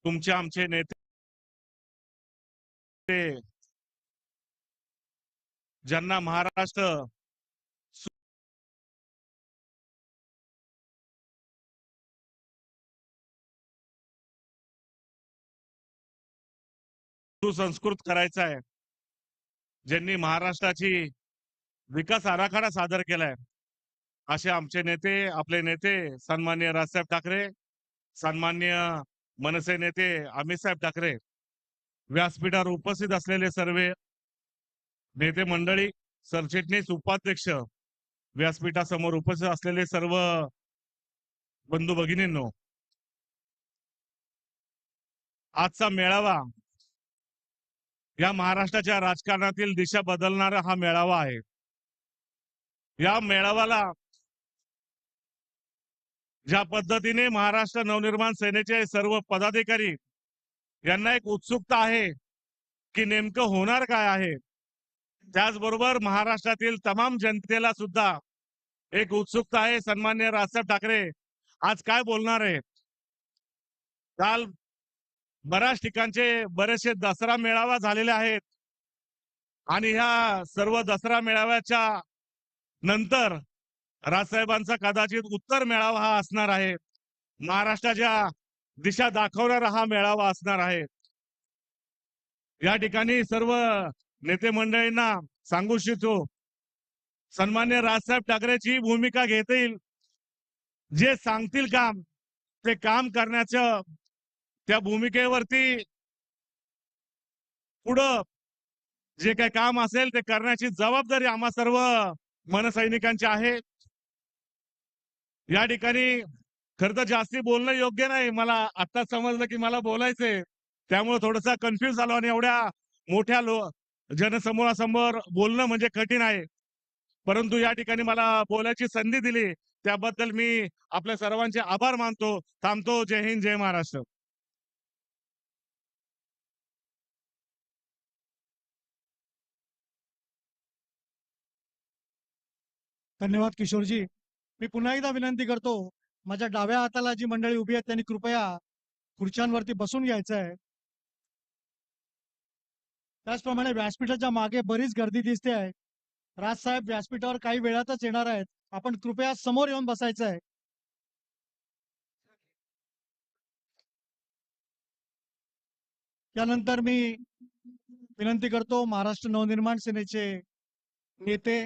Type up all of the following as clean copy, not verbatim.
तुमचे आमचे नेते ज्यांना महाराष्ट्र सुसंस्कृत करायचा आहे, ज्यांनी महाराष्ट्राची विकास आराखडा सादर केलाय, असे आमचे नेते, आपले नेते सन्माननीय राजसाहेब ठाकरे, सन्माननीय मनसे नेते अमित साहेब ठाकरे, व्यासपीठावर उपस्थित असलेले सर्व नेते मंडळी, सरचिटणीस, उपाध्यक्ष, व्यासपीठासमोर उपस्थित असलेले सर्व बंधू भगिनींनो, आजचा मेळावा या महाराष्ट्राच्या राजकारणातील दिशा बदलणारा हा मेळावा आहे। या मेळाव्याला ज्या पद्धतीने महाराष्ट्र नवनिर्माण सेनेचे सर्व पदाधिकारी यांना एक उत्सुकता आहे की नेमकं होणार काय आहे, त्याचबरोबर महाराष्ट्रातील तमाम जनतेला सुद्धा एक उत्सुकता आहे, सन्माननीय राजसाहेब ठाकरे आज काय बोलणार आहेत। काल बऱ्याच ठिकाणचे बरेचसे दसरा मेळावा झालेले आहेत आणि ह्या सर्व दसरा मेळाव्याच्या नंतर राजसाहेबांचा कदाचित उत्तर मेळावा हा असणार आहे, महाराष्ट्राच्या दिशा दाखवणारा हा मेळावा असणार आहे। या ठिकाणी सर्व नेते मंडळींना सांगू इच्छितो, सन्मान्य राजसाहेब ठाकरेची भूमिका घेतील, जे सांगतील काम ते काम करण्याचं, त्या भूमिकेवरती पुढं जे काही काम असेल ते करण्याची जबाबदारी आम्हा सर्व मनसैनिकांची आहे। या ठिकाणी खरं तर जास्ती बोलणं योग्य नाही, मला आता समजलं की मला बोलायचंय, त्यामुळे थोडासा कन्फ्युज झालो आणि एवढ्या मोठ्या जनसमूहासमोर बोलणं म्हणजे कठीण आहे, परंतु या ठिकाणी मला बोलायची संधी दिली त्याबद्दल मी आपल्या सर्वांचे आभार मानतो। थांबतो। जय हिंद, जय महाराष्ट्र। धन्यवाद किशोरजी। मी पुन्हा एकदा विनंती करतो, माझ्या डाव्या हाताला जी मंडळी उभी आहेत त्यांनी कृपया खुर्च्यांवरती बसून घ्यायचं आहे। त्याचप्रमाणे व्यासपीठाच्या मागे बरीच गर्दी दिसते आहे। राजसाहेब व्यासपीठावर काही वेळातच येणार आहेत, आपण कृपया समोर येऊन बसायचं आहे। त्यानंतर मी विनंती करतो, महाराष्ट्र नवनिर्माण सेनेचे नेते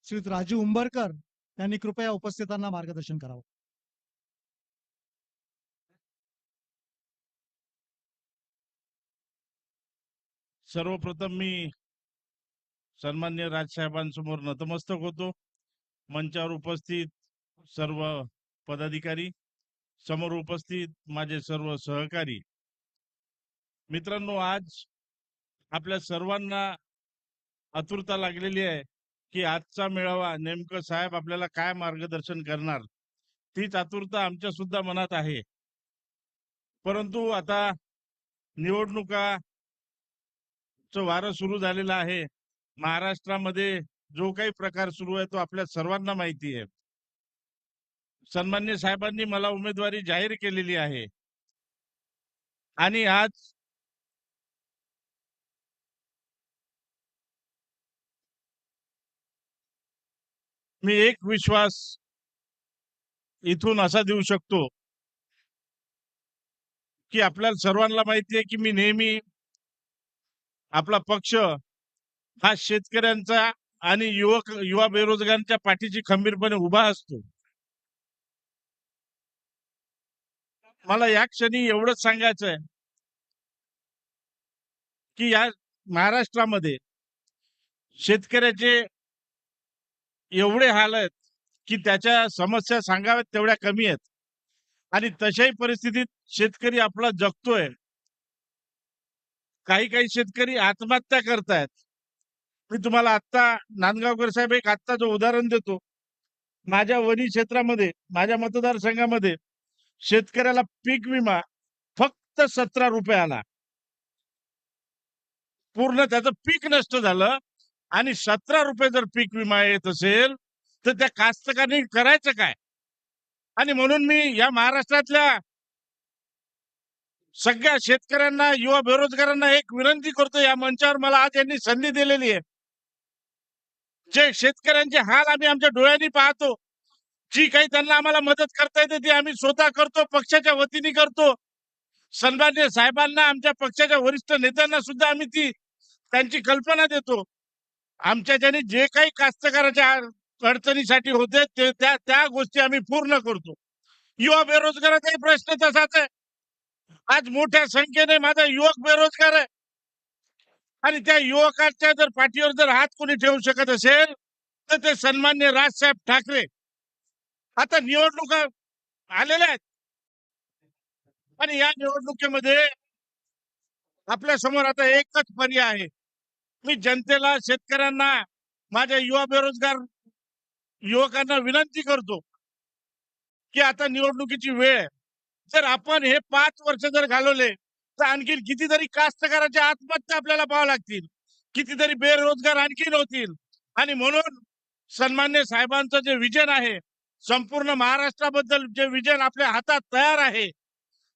श्री राजू उंबरकर यांनी कृपया उपस्थितांना मार्गदर्शन करावं। सर्वप्रथम मी सन्माननीय राजसाहेबांसमोर नतमस्तक होतो। मंचावर उपस्थित सर्व पदाधिकारी, समोर उपस्थित माझे सर्व सहकारी मित्रांनो, आज आपल्या सर्वांना आतुरता लागलेली आहे की आजचा मेळावा नेमकं साहेब आपल्याला काय मार्गदर्शन करणार, तीच आतुरता आमच्या सुद्धा मनात आहे। परंतु आता निवडणुका वारं सुरू झालेलं आहे, महाराष्ट्रामध्ये जो काही प्रकार सुरू आहे तो आपल्या सर्वांना माहिती आहे। सन्माननीय साहेबांनी मला उमेदवारी जाहीर केलेली आहे आणि आज मी एक विश्वास इथून असा देऊ शकतो की आपल्याला सर्वांना माहिती आहे की मी नेहमी आपला पक्ष हा शेतकऱ्यांचा आणि युवा बेरोजगारांच्या पाठीशी खंबीरपणे उभा असतो। मला या क्षणी एवढंच सांगायचं आहे की या महाराष्ट्रामध्ये शेतकऱ्याचे एवढे हाल आहेत की त्याच्या समस्या सांगाव्यात तेवढ्या कमी आहेत आणि तशाही परिस्थितीत शेतकरी आपला जगतोय। काही शेतकरी आत्महत्या करतायत। मी तुम्हाला आता नांदगावकर साहेब एक आत्ता जो उदाहरण देतो, माझ्या वनी क्षेत्रामध्ये, माझ्या मतदारसंघामध्ये शेतकऱ्याला पीक विमा फक्त 17 रुपयाला, पूर्ण त्याचं पीक नष्ट झालं आणि 17 रुपये जर पीक विमा येत असेल तर त्या कास्तकारांनी करायचं काय। आणि म्हणून मी या महाराष्ट्रातल्या सगळ्या शेतकऱ्यांना, युवा बेरोजगारांना एक विनंती करतो, या मंचावर मला आज यांनी संधी दिलेली आहे. जे शेतकऱ्यांचे हाल आम्ही आमच्या डोळ्यांनी पाहतो, जी काही त्यांना आम्हाला मदत करता येते ती आम्ही स्वतः करतो, पक्षाच्या वतीने करतो. सन्माननीय साहेबांना, आमच्या पक्षाच्या वरिष्ठ नेत्यांना सुद्धा आम्ही ती त्यांची कल्पना देतो. आमच्या ज्याने जे काही कास्तकाराच्या अडचणीसाठी होते ते त्या गोष्टी आम्ही पूर्ण करतो. युवा बेरोजगाराचाही प्रश्न तसाच आहे. आज मोठ्या संख्येने माझा युवक बेरोजगार आहे आणि त्या युवकाच्या जर पाठीवर जर हात कोणी ठेवू शकत असेल तर ते सन्माननीय राजसाहेब ठाकरे. आता निवडणुका आलेल्या आहेत आणि या निवडणुकीमध्ये आपल्या समोर आता एकच पर्याय आहे. मी जनतेला, शेतकऱ्यांना, माझ्या युवा बेरोजगार युवकांना विनंती करतो की आता निवडणुकीची वेळ आहे. जर आपण हे 5 वर्ष जर घालवले तर आणखी कितीतरी कास्तकाराच्या आत्महत्या आपल्याला पाहाव्या लागतील, कितीतरी बेरोजगार आणखीन होतील. आणि म्हणून सन्मान्य साहेबांचं जे विजन आहे, संपूर्ण महाराष्ट्राबद्दल जे विजन आपल्या हातात तयार आहे,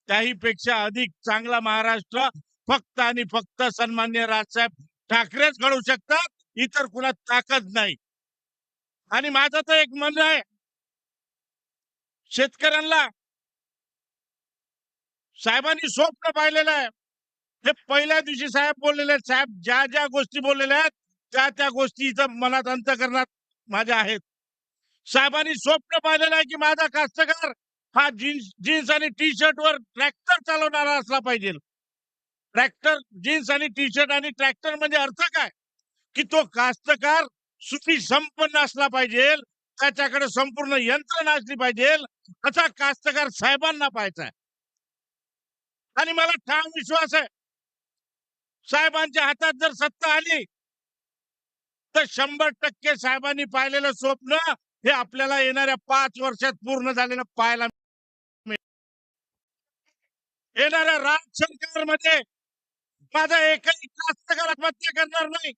त्याही पेक्षा अधिक चांगला महाराष्ट्र फक्त आणि फक्त सन्मान्य राजसाहेब ठाकरेच घडवू शकतात, इतर कुणात ताकद नाही. आणि माझं तर एक म्हणणं आहे, शेतकऱ्यांना साहेबांनी स्वप्न पाहिलेलं आहे. हे पहिल्या दिवशी साहेब बोललेले आहेत. साहेब ज्या ज्या गोष्टी बोललेल्या आहेत त्या गोष्टी इथं मनात अंतःकरणात माझ्या आहेत. साहेबांनी स्वप्न पाहिलेलं आहे की माझा कास्तकार हा जीन्स आणि टी शर्ट वर ट्रॅक्टर चालवणारा असला पाहिजे. ट्रॅक्टर, जीन्स आणि टी शर्ट आणि ट्रॅक्टर म्हणजे अर्थ काय, की तो कास्तकार सुखी संपन्न असला पाहिजे, त्याच्याकडे संपूर्ण यंत्रणा असली पाहिजे, असा कास्तकार साहेबांना पाहायचा आहे. आणि मला ठाम विश्वास आहे, साहेबांच्या हातात जर सत्ता आली तर 100% साहेबांनी पाहिलेलं स्वप्न हे आपल्याला येणाऱ्या 5 वर्षात पूर्ण झालेलं पाहायला मिळेल. येणाऱ्या राज्य सरकारमध्ये माझा एकही कास्तकार आत्महत्या करणार नाही.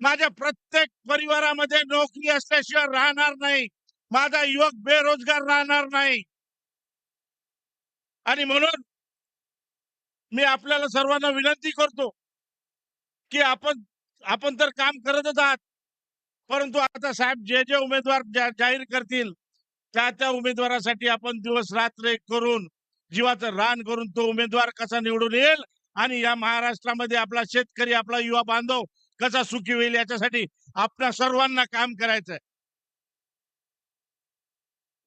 माझ्या प्रत्येक परिवारामध्ये नोकरी असल्याशिवाय राहणार नाही. माझा युवक बेरोजगार राहणार नाही. आणि म्हणून मी आपल्याला सर्वांना विनंती करतो की आपण तर काम करतच आहात, परंतु आता साहेब जे जे उमेदवार जाहीर करतील त्या उमेदवारासाठी आपण दिवस रात्र एक करून जीवाचं रान करून तो उमेदवार कसा निवडून येईल आणि या महाराष्ट्रामध्ये आपला शेतकरी, आपला युवा बांधव कसा सुखी होईल याच्यासाठी आपल्या सर्वांना काम करायचंय.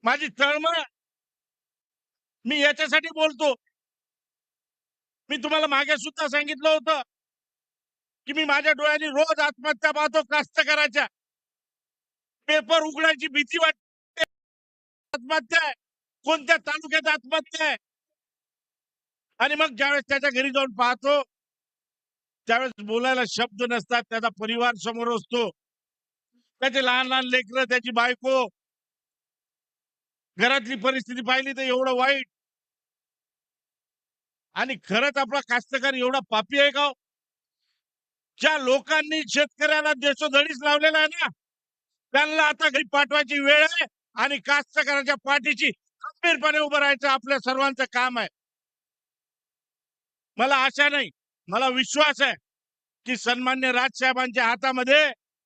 माझी तळमळ मी याच्यासाठी बोलतो. मी तुम्हाला मागे सुद्धा सांगितलं होतं की मी माझ्या डोळ्यांनी रोज आत्महत्या पाहतो कास्तकाराच्या. पेपर उघडायची भीती वाटते. आत्महत्या आहे, कोणत्या तालुक्यात आत्महत्या आहे. आणि मग ज्यावेळेस त्याच्या घरी जाऊन पाहतो त्यावेळेस बोलायला शब्द नसतात. त्याचा परिवार समोर असतो, त्याचे लहान लहान लेकरं, त्याची बायको, घरातली परिस्थिती पाहिली तर एवढं वाईट. आणि खरंच आपला कास्तकार एवढा पापी आहे का हो? ज्या लोकांनी शेतकऱ्याला देशोधडीच लावलेला आहे ना, त्यांना आता घरी पाठवायची वेळ आहे आणि कास्तकाराच्या पाठीशी खंबीरपणे उभं राहायचं आपल्या सर्वांचं काम आहे. मला आशा नाही, मला विश्वास आहे की सन्मान्य राजसाहेबांच्या हातामध्ये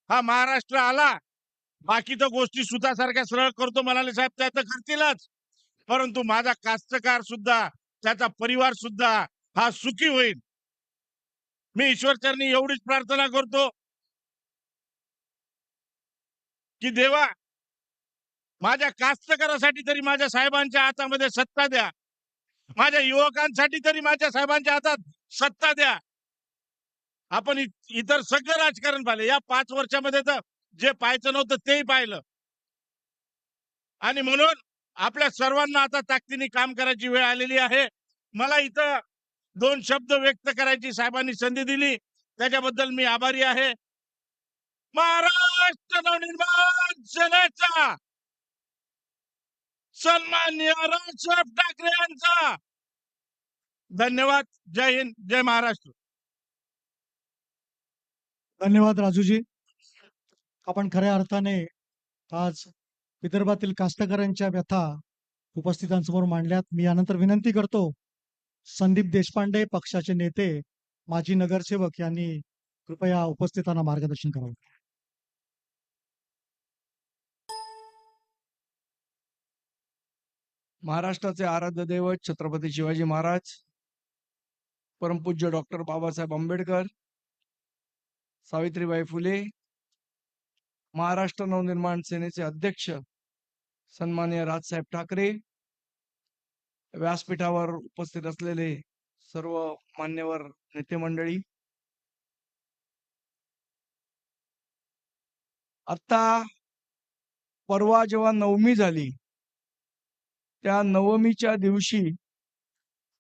हा महाराष्ट्र आला. बाकी तर गोष्टी सुतासारख्या सरळ करतो म्हणाले साहेब, त्या तर करतीलच, परंतु माझा कास्तकार सुद्धा, त्याचा परिवार सुद्धा हा सुखी होईल. मी ईश्वरचरणी एवढीच प्रार्थना करतो की देवा, माझ्या कास्तकारासाठी तरी माझ्या साहेबांच्या हातामध्ये सत्ता द्या. माझ्या युवकांसाठी तरी माझ्या साहेबांच्या हातात सत्ता द्या. आपण इतर सगळं राजकारण पाहिलं या 5 वर्षामध्ये, तर जे पाहायचं नव्हतं तेही पाहिलं. आणि म्हणून आपल्या सर्वांना आता ताकदीने काम करायची वेळ आलेली आहे. मला इथं 2 शब्द व्यक्त करायची साहेबांनी संधी दिली, त्याच्याबद्दल मी आभारी आहे. महाराष्ट्र नवनिर्माण सेनेचा सन्माननीय राजसाहेब ठाकरे यांचा धन्यवाद. जय हिंद, जय महाराष्ट्र. धन्यवाद राजूजी. आपण खऱ्या अर्थाने आज विदर्भातील कास्तकारांच्या व्यथा उपस्थितांसमोर मांडल्यात. मी यानंतर विनंती करतो संदीप देशपांडे पक्षाचे नेते माजी नगरसेवक यांनी कृपया उपस्थितांना मार्गदर्शन करावे. महाराष्ट्राचे आराध्य दैवत छत्रपती शिवाजी महाराज, परमपूज्य डॉक्टर बाबासाहेब आंबेडकर, सावित्रीबाई फुले, महाराष्ट्र नवनिर्माण सेनेचे अध्यक्ष सन्माननीय राजसाहेब ठाकरे, व्यासपीठावर उपस्थित असलेले सर्व मान्यवर नेते मंडळी, आता परवा जेव्हा नवमी झाली त्या नवमीच्या दिवशी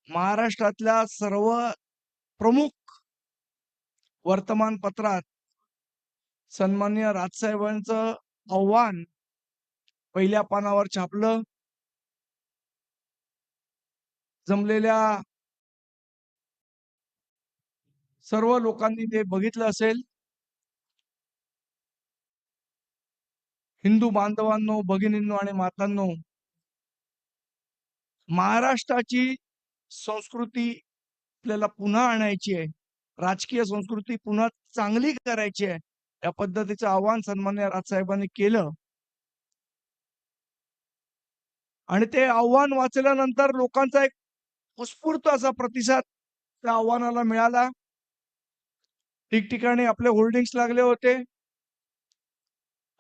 महाराष्ट्रातल्या सर्व प्रमुख वर्तमानपत्रात सन्माननीय राजसाहेबांचं आव्हान पहिल्या पानावर छापलं. जमलेल्या सर्व लोकांनी ते बघितलं असेल. हिंदू बांधवांनो, भगिनींनो आणि मातांनो, महाराष्ट्राची संस्कृती आपल्याला पुन्हा आणायची आहे, राजकीय संस्कृती पुन्हा चांगली करायची आहे, या पद्धतीचं आवाहन सन्माननीय राजसाहेबांनी केलं. आणि ते आव्हान वाचल्यानंतर लोकांचा एक उत्स्फूर्त असा प्रतिसाद त्या आव्हानाला मिळाला. ठिकठिकाणी आपले होर्डिंग्स लागले होते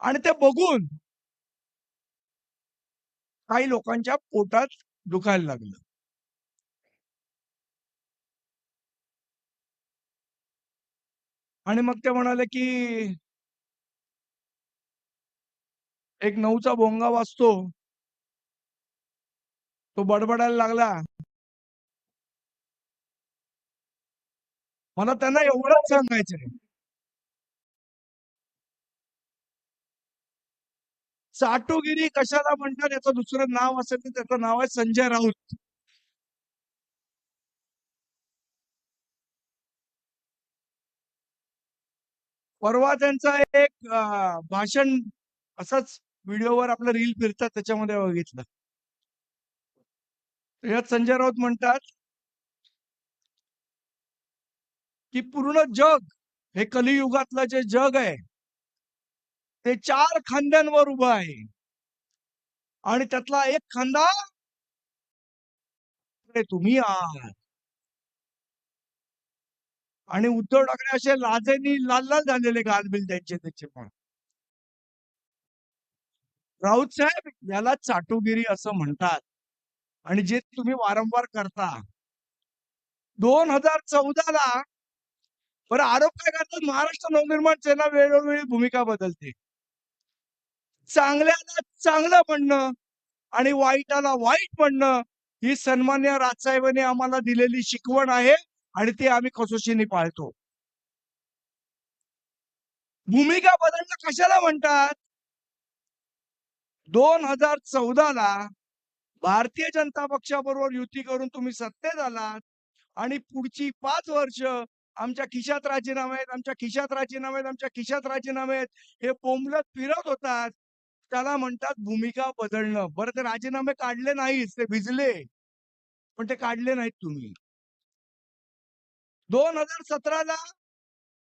आणि ते बघून काही लोकांच्या पोटात दुखायला लागलं. आणि मग ते म्हणाले की एक 9चा भोंगा वाजतो, तो बडबडायला लागला. मला त्यांना एवढंच सांगायचंय, चाटुगिरी कशाला म्हणतात याचं दुसरं नाव असेल तर त्याचं नाव आहे संजय राऊत. परवा त्यांचा एक भाषण असंच व्हिडिओवर आपलं रील फिरतात त्याच्यामध्ये बघितलं. यात संजय राऊत म्हणतात की पूर्ण जग हे कलियुगातलं जे जग आहे ते 4 खांद्यांवर उभं आहे आणि त्यातला एक खांदा तुम्ही आहात. आणि उद्धव ठाकरे असे लाजेनी लाल लाल झालेले गालबिल त्यांचे त्याचे पण. राऊत साहेब, याला चाटुगिरी असं म्हणतात आणि जे तुम्ही वारंवार करता. 2014 ला बरं आरोप काय करतात, महाराष्ट्र नवनिर्माण सेना वेळोवेळी भूमिका बदलते. चांगल्याला चांगलं म्हणणं आणि वाईटाला वाईट म्हणणं ही सन्मान्य राजसाहेबांनी आम्हाला दिलेली शिकवण आहे आणि ती आम्ही कसोशीने पाळतो. भूमिका बदलणं कशाला म्हणतात? 2014 ला भारतीय जनता पक्षाबरोबर युती करून तुम्ही सत्तेत आलात आणि पुढची 5 वर्ष आमच्या खिशात राजीनामे आहेत, आमच्या खिशात राजीनामे आहेत, आमच्या खिशात राजीनामे आहेत हे बोंबलत फिरत होतात. त्याला म्हणतात भूमिका बदलणं. बरं, ते राजीनामे काढले नाहीत, ते भिजले, पण ते काढले नाहीत तुम्ही. 2017 ला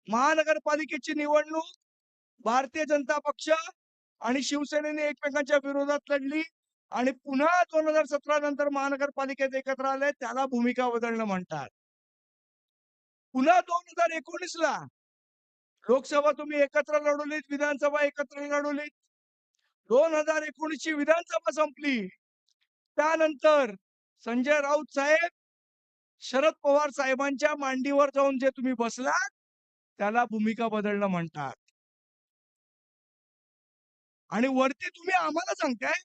महानगरपालिकेची निवडणूक भारतीय जनता पक्ष आणि शिवसेनेने एकमेकांच्या विरोधात लढली आणि पुन्हा 2017 नंतर महानगरपालिकेत एकत्र आले, त्याला भूमिका बदलणं म्हणतात. पुन्हा 2019 ला लोकसभा तुम्ही एकत्र लढवलीत, विधानसभा एकत्र लढवलीत. 2019 ची विधानसभा संपली त्यानंतर संजय राऊत साहेब शरद पवार साहेबांच्या मांडीवर जाऊन जे तुम्ही बसलात त्याला भूमिका बदलणं म्हणतात. आणि वरती तुम्ही आम्हाला सांगताय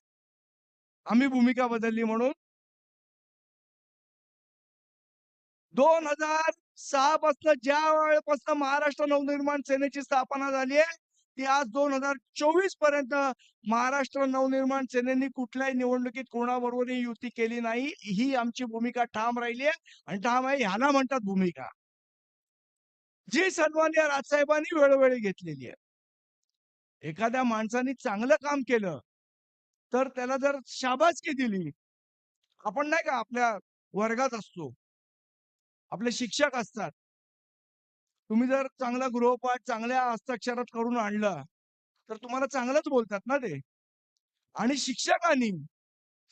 आम्ही भूमिका बदलली म्हणून. 2006 पासून ज्या वेळेपासून महाराष्ट्र नवनिर्माण सेनेची स्थापना झाली आहे ती आज 2024 पर्यंत महाराष्ट्र नवनिर्माण सेनेने कुठल्याही निवडणुकीत कोणाबरोबरही युती केली नाही. ही आमची भूमिका ठाम राहिली आहे आणि ठाम आहे, ह्याला म्हणतात भूमिका, जी सन्माननीय राजसाहेबांनी वेळोवेळी घेतलेली आहे. एखाद्या माणसाने चांगलं काम केलं तर त्याला जर शाबासकी दिली, आपण नाही का आपल्या वर्गात असतो आपले शिक्षक असतात. तुम्ही जर चांगला गृहपाठ चांगल्या हस्ताक्षरात करून आणला, तर तुम्हाला चांगलंच बोलतात ना ते. आणि शिक्षकांनी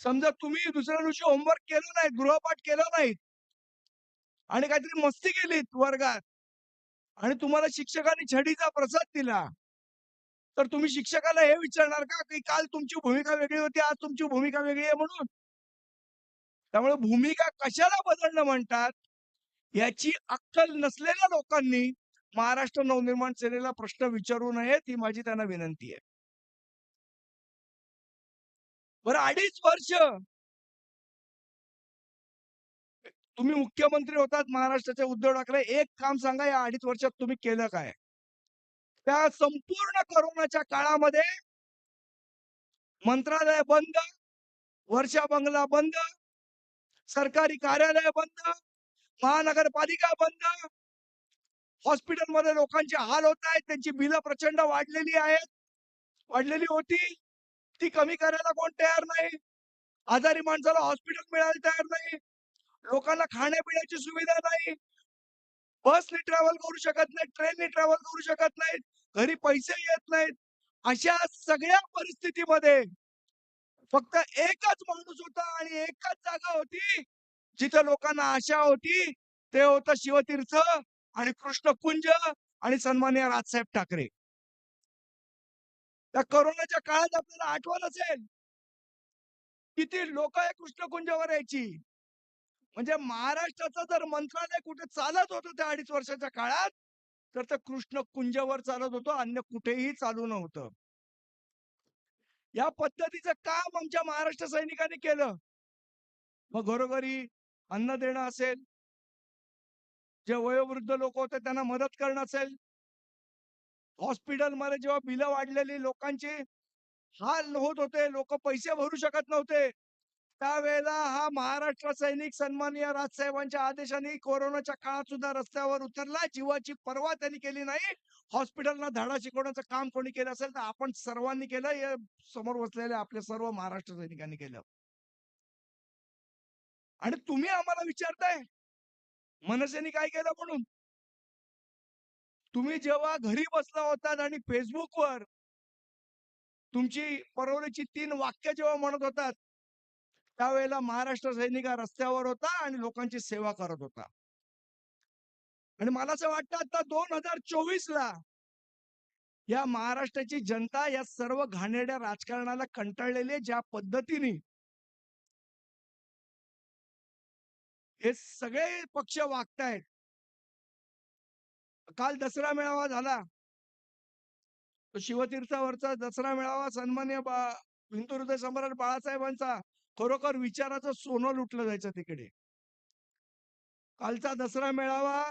समजा तुम्ही दुसऱ्या दिवशी होमवर्क केलं नाही, गृहपाठ केलं नाहीत आणि काहीतरी मस्ती केलीत वर्गात आणि तुम्हाला शिक्षकांनी छडीचा प्रसाद दिला, तर तुम्ही शिक्षकाला हे विचारणार का, की काल तुमची भूमिका वेगळी होती, आज तुमची भूमिका वेगळी आहे म्हणून? त्यामुळे भूमिका कशाला बदलणं म्हणतात, याची अक्कल नसलेल्या लोकांनी महाराष्ट्र नवनिर्माण सेनेला प्रश्न विचारू नयेत, ही माझी त्यांना विनंती आहे. बरं 2.5 वर्ष तुम्ही मुख्यमंत्री होतात महाराष्ट्राचे उद्धव ठाकरे. एक काम सांगा, या 2.5 वर्षात तुम्ही केलं काय? त्या संपूर्ण कोरोनाच्या काळामध्ये मंत्रालय बंद, वर्षा बंगला बंद, सरकारी कार्यालय बंद, महानगरपालिका बंद, हॉस्पिटलमध्ये लोकांचे हाल होत आहेत, त्यांची बिलं प्रचंड वाढलेली आहेत, वाढलेली होती. ती कमी करायला कोण तयार नाही. आजारी माणसाला हॉस्पिटल मिळायला तयार नाही. लोकांना खाण्यापिण्याची सुविधा नाही. बसने ट्रॅव्हल करू शकत नाहीत, ट्रेनने ट्रॅव्हल करू शकत नाहीत, घरी पैसे येत नाहीत. अशा सगळ्या परिस्थितीमध्ये फक्त एकच माणूस होता आणि एकच जागा होती, जिथं लोकांना आशा होती. ते होतं शिवतीर्थ आणि कृष्णकुंज आणि सन्माननीय राजसाहेब ठाकरे. त्या कोरोनाच्या काळात आपल्याला आठवण असेल, किती लोक या कृष्णकुंजावर यायची. म्हणजे महाराष्ट्राचं जर मंत्रालय कुठे चालत होतं त्या 2.5 वर्षाच्या काळात, तर ते कृष्णकुंजावर चालत होतं, अन्य कुठेही चालू नव्हतं. या पद्धतीचं काम आमच्या महाराष्ट्र सैनिकांनी केलं. मग घरोघरी अन्न देणं असेल, जे वयोवृद्ध लोक होते त्यांना मदत करणं असेल, हॉस्पिटलमध्ये जेव्हा बिलं वाढलेली लोकांची हाल होत होते, लोक पैसे भरू शकत नव्हते, त्यावेळेला हा महाराष्ट्र सैनिक सन्माननीय राजसाहेबांच्या आदेशाने कोरोनाच्या काळात सुद्धा रस्त्यावर उतरला. जीवाची पर्वा त्यांनी केली नाही. हॉस्पिटलला धडा शिकवण्याचं काम कोणी केलं असेल तर आपण सर्वांनी केलं. हे समोर बसलेल्या आपल्या सर्व महाराष्ट्र सैनिकांनी केलं. आणि तुम्ही आम्हाला विचारताय मनसेने काय केलं म्हणून? तुम्ही जेव्हा घरी बसला होतात आणि फेसबुकवर तुमची परवलीची 3 वाक्य जेव्हा म्हणत होतात, त्यावेळेला महाराष्ट्र सैनिक हा रस्त्यावर होता आणि लोकांची सेवा करत होता. आणि मला असं वाटतं आता 2024 ला या महाराष्ट्राची जनता या सर्व घाणेरड्या राजकारणाला कंटाळलेली आहे. ज्या पद्धतीने हे सगळे पक्ष वागतायत. काल दसरा मेळावा झाला. तो शिवतीर्थावरचा दसरा मेळावा सन्मान्य हिंदू हृदय सम्राट बाळासाहेबांचा खरोखर विचाराचं सोनं लुटलं जायचं तिकडे. कालचा दसरा मेळावा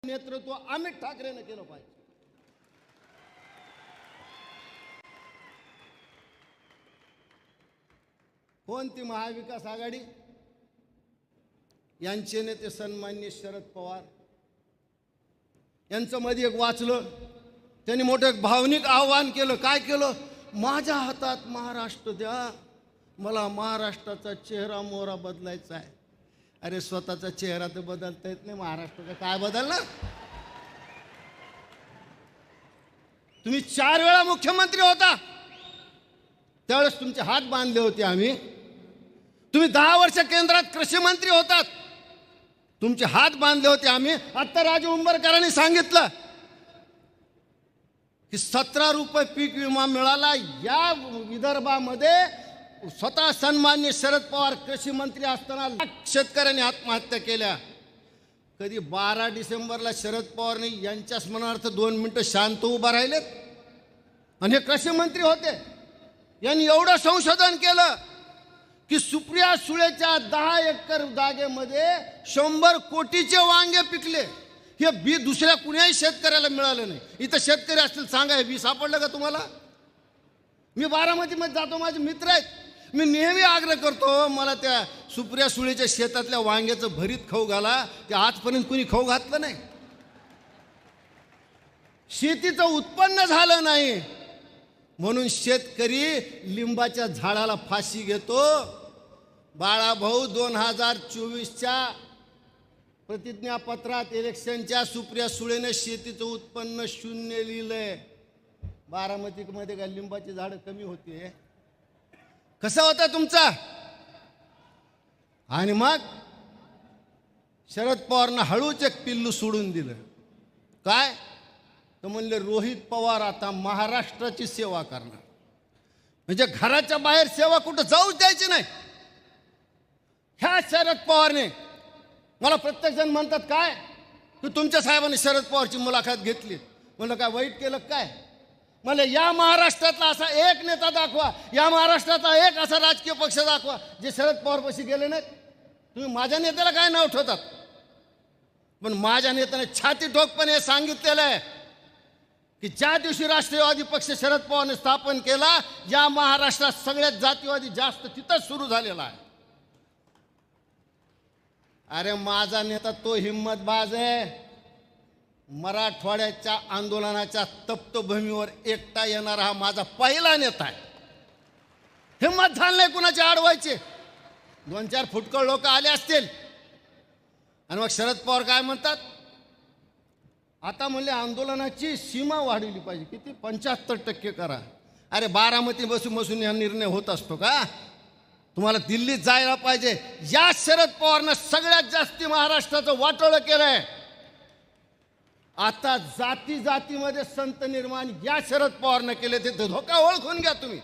नेतृत्व अमित ठाकरेनं केलं पाहिजे. कोणती महाविकास आघाडी? यांचे नेते सन्माननीय शरद पवार यांचं मध्ये एक वाचलं, त्यांनी मोठं एक भावनिक आव्हान केलं. काय केलं? माझ्या हातात महाराष्ट्र द्या, मला महाराष्ट्राचा चेहरा मोहरा बदलायचा आहे. अरे स्वतःचा चेहरा तर बदलता येत नाही, महाराष्ट्राचा काय बदलणार? तुम्ही 4 वेळा मुख्यमंत्री होता, त्यावेळेस तुमचे हात बांधले होते आम्ही. तुम्ही 10 वर्ष केंद्रात कृषी मंत्री होतात, तुमचे हात बांधले होते आम्ही. आता राजू उंबरकरांनी सांगितलं की 17 रुपये पीक विमा मिळाला. या विदर्भामध्ये स्वतः सन्माननीय शरद पवार कृषी मंत्री असताना शेतकऱ्यांनी आत्महत्या केल्या. कधी 12 डिसेंबरला शरद पवारने यांच्या स्मरणार्थ 2 मिनिटं शांत उभा राहिलेत? आणि हे कृषी मंत्री होते, यांनी एवढं संशोधन केलं की सुप्रिया सुळेच्या 10 एकर जागेमध्ये 100 कोटीचे वांगे पिकले. हे बी दुसऱ्या कुणाही शेतकऱ्याला मिळालं नाही. इथं शेतकरी असतील सांगा, हे बी सापडलं का तुम्हाला? मी बारामतीमध्ये जातो, माझे मित्र आहेत, मी नेहमी आग्रह करतो मला त्या सुप्रिया सुळेच्या शेतातल्या वांग्याचं भरीत खाऊ घाला. ते आजपर्यंत कुणी खाऊ घातलं नाही. शेतीचं उत्पन्न झालं नाही म्हणून शेतकरी लिंबाच्या झाडाला फाशी घेतो. बाळाभाऊ 2024च्या प्रतिज्ञापत्रात इलेक्शनच्या सुप्रिया सुळेने शेतीचं उत्पन्न 0 लिहिलंय. बारामतीमध्ये का लिंबाची झाडं कमी होते? कसा होता तुमचा? आणि मग शरद पवारनं हळूच एक पिल्लू सोडून दिलं. काय? तर म्हणले रोहित पवार आता महाराष्ट्राची सेवा करणार. म्हणजे घराच्या बाहेर सेवा कुठं जाऊच द्यायची नाही. ह्या शरद पवारने, मला प्रत्येक जण म्हणतात काय की तुमच्या साहेबांनी शरद पवारची मुलाखत घेतली. म्हणलं काय वाईट केलं काय? मला या महाराष्ट्रातला असा एक नेता दाखवा, या महाराष्ट्रातला एक असा राजकीय पक्ष दाखवा जे शरद पवारपाशी गेले नाहीत. तुम्ही माझ्या नेत्याला काय नाव ठेवतात? पण माझ्या नेत्याने छाती ठोकपणे सांगितलेलं आहे की ज्या दिवशी राष्ट्रवादी पक्ष शरद पवारने स्थापन केला, या महाराष्ट्रात सगळ्यात जातीवादी जास्त तिथंच सुरू झालेला आहे. अरे माझा नेता तो हिम्मतबाज आहे. मराठवाड्याच्या आंदोलनाच्या तप्तभूमीवर एकटा येणारा हा माझा पहिला नेता आहे. हिम्मत झाली नाही कुणाचे अडवायचे. 2-4 फुटकळ लोक आले असतील. आणि मग शरद पवार काय म्हणतात? आता म्हणले आंदोलनाची सीमा वाढवली पाहिजे. किती? 75% करा. अरे बारामती बसून हा निर्णय होत असतो का? तुम्हाला दिल्लीत जायला पाहिजे. या शरद पवारनं सगळ्यात जास्ती महाराष्ट्राचं वाटोळं केलंय. आता जाती जातीमध्ये संत निर्माण या शरद पवारनं केले. ते धोका ओळखून घ्या तुम्ही.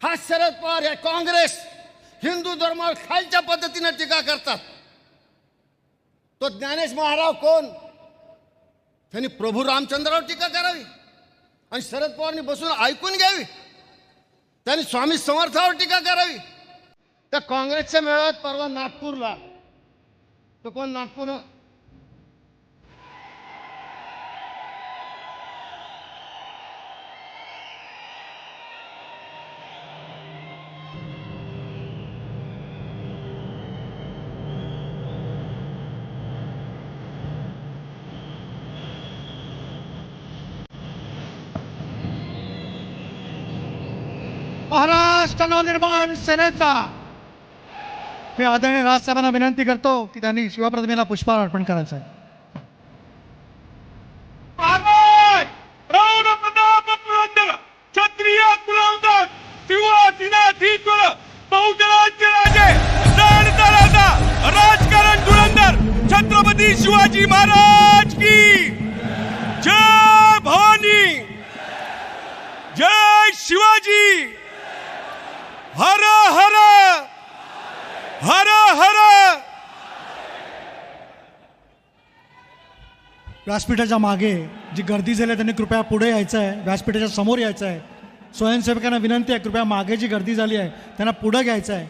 हा शरद पवार, या काँग्रेस हिंदू धर्मावर खालच्या पद्धतीने टीका करतात. तो ज्ञानेश महाराज कोण? त्यांनी प्रभू रामचंद्रावर टीका करावी आणि शरद पवारनी बसून ऐकून घ्यावी. त्यांनी स्वामी समर्थावर टीका करावी. त्या काँग्रेसच्या मेळाव्यात परवा नागपूरला, तो कोण नागपूर, महाराष्ट्र नवनिर्माण सेनेचा मी आदरणीय राजसाहेबांना विनंती करतो की त्यांनी शिवप्रतिमेला पुष्पहार अर्पण करायचं आहे. क्षत्रिय कुलवंत शिवाजीनाथीकुल बहुजनांचे राजे जाणता राजा राजकारण धुरंधर छत्रपती शिवाजी महाराज की जय. भवानी जय शिवाजी. हर हर हर हर. व्यासपीठाच्या मागे जी गर्दी झाली आहे त्यांनी कृपया पुढे यायचं आहे. व्यासपीठाच्या समोर यायचं आहे. स्वयंसेवकांना विनंती आहे, कृपया मागे जी गर्दी झाली आहे त्यांना पुढे घ्यायचं आहे.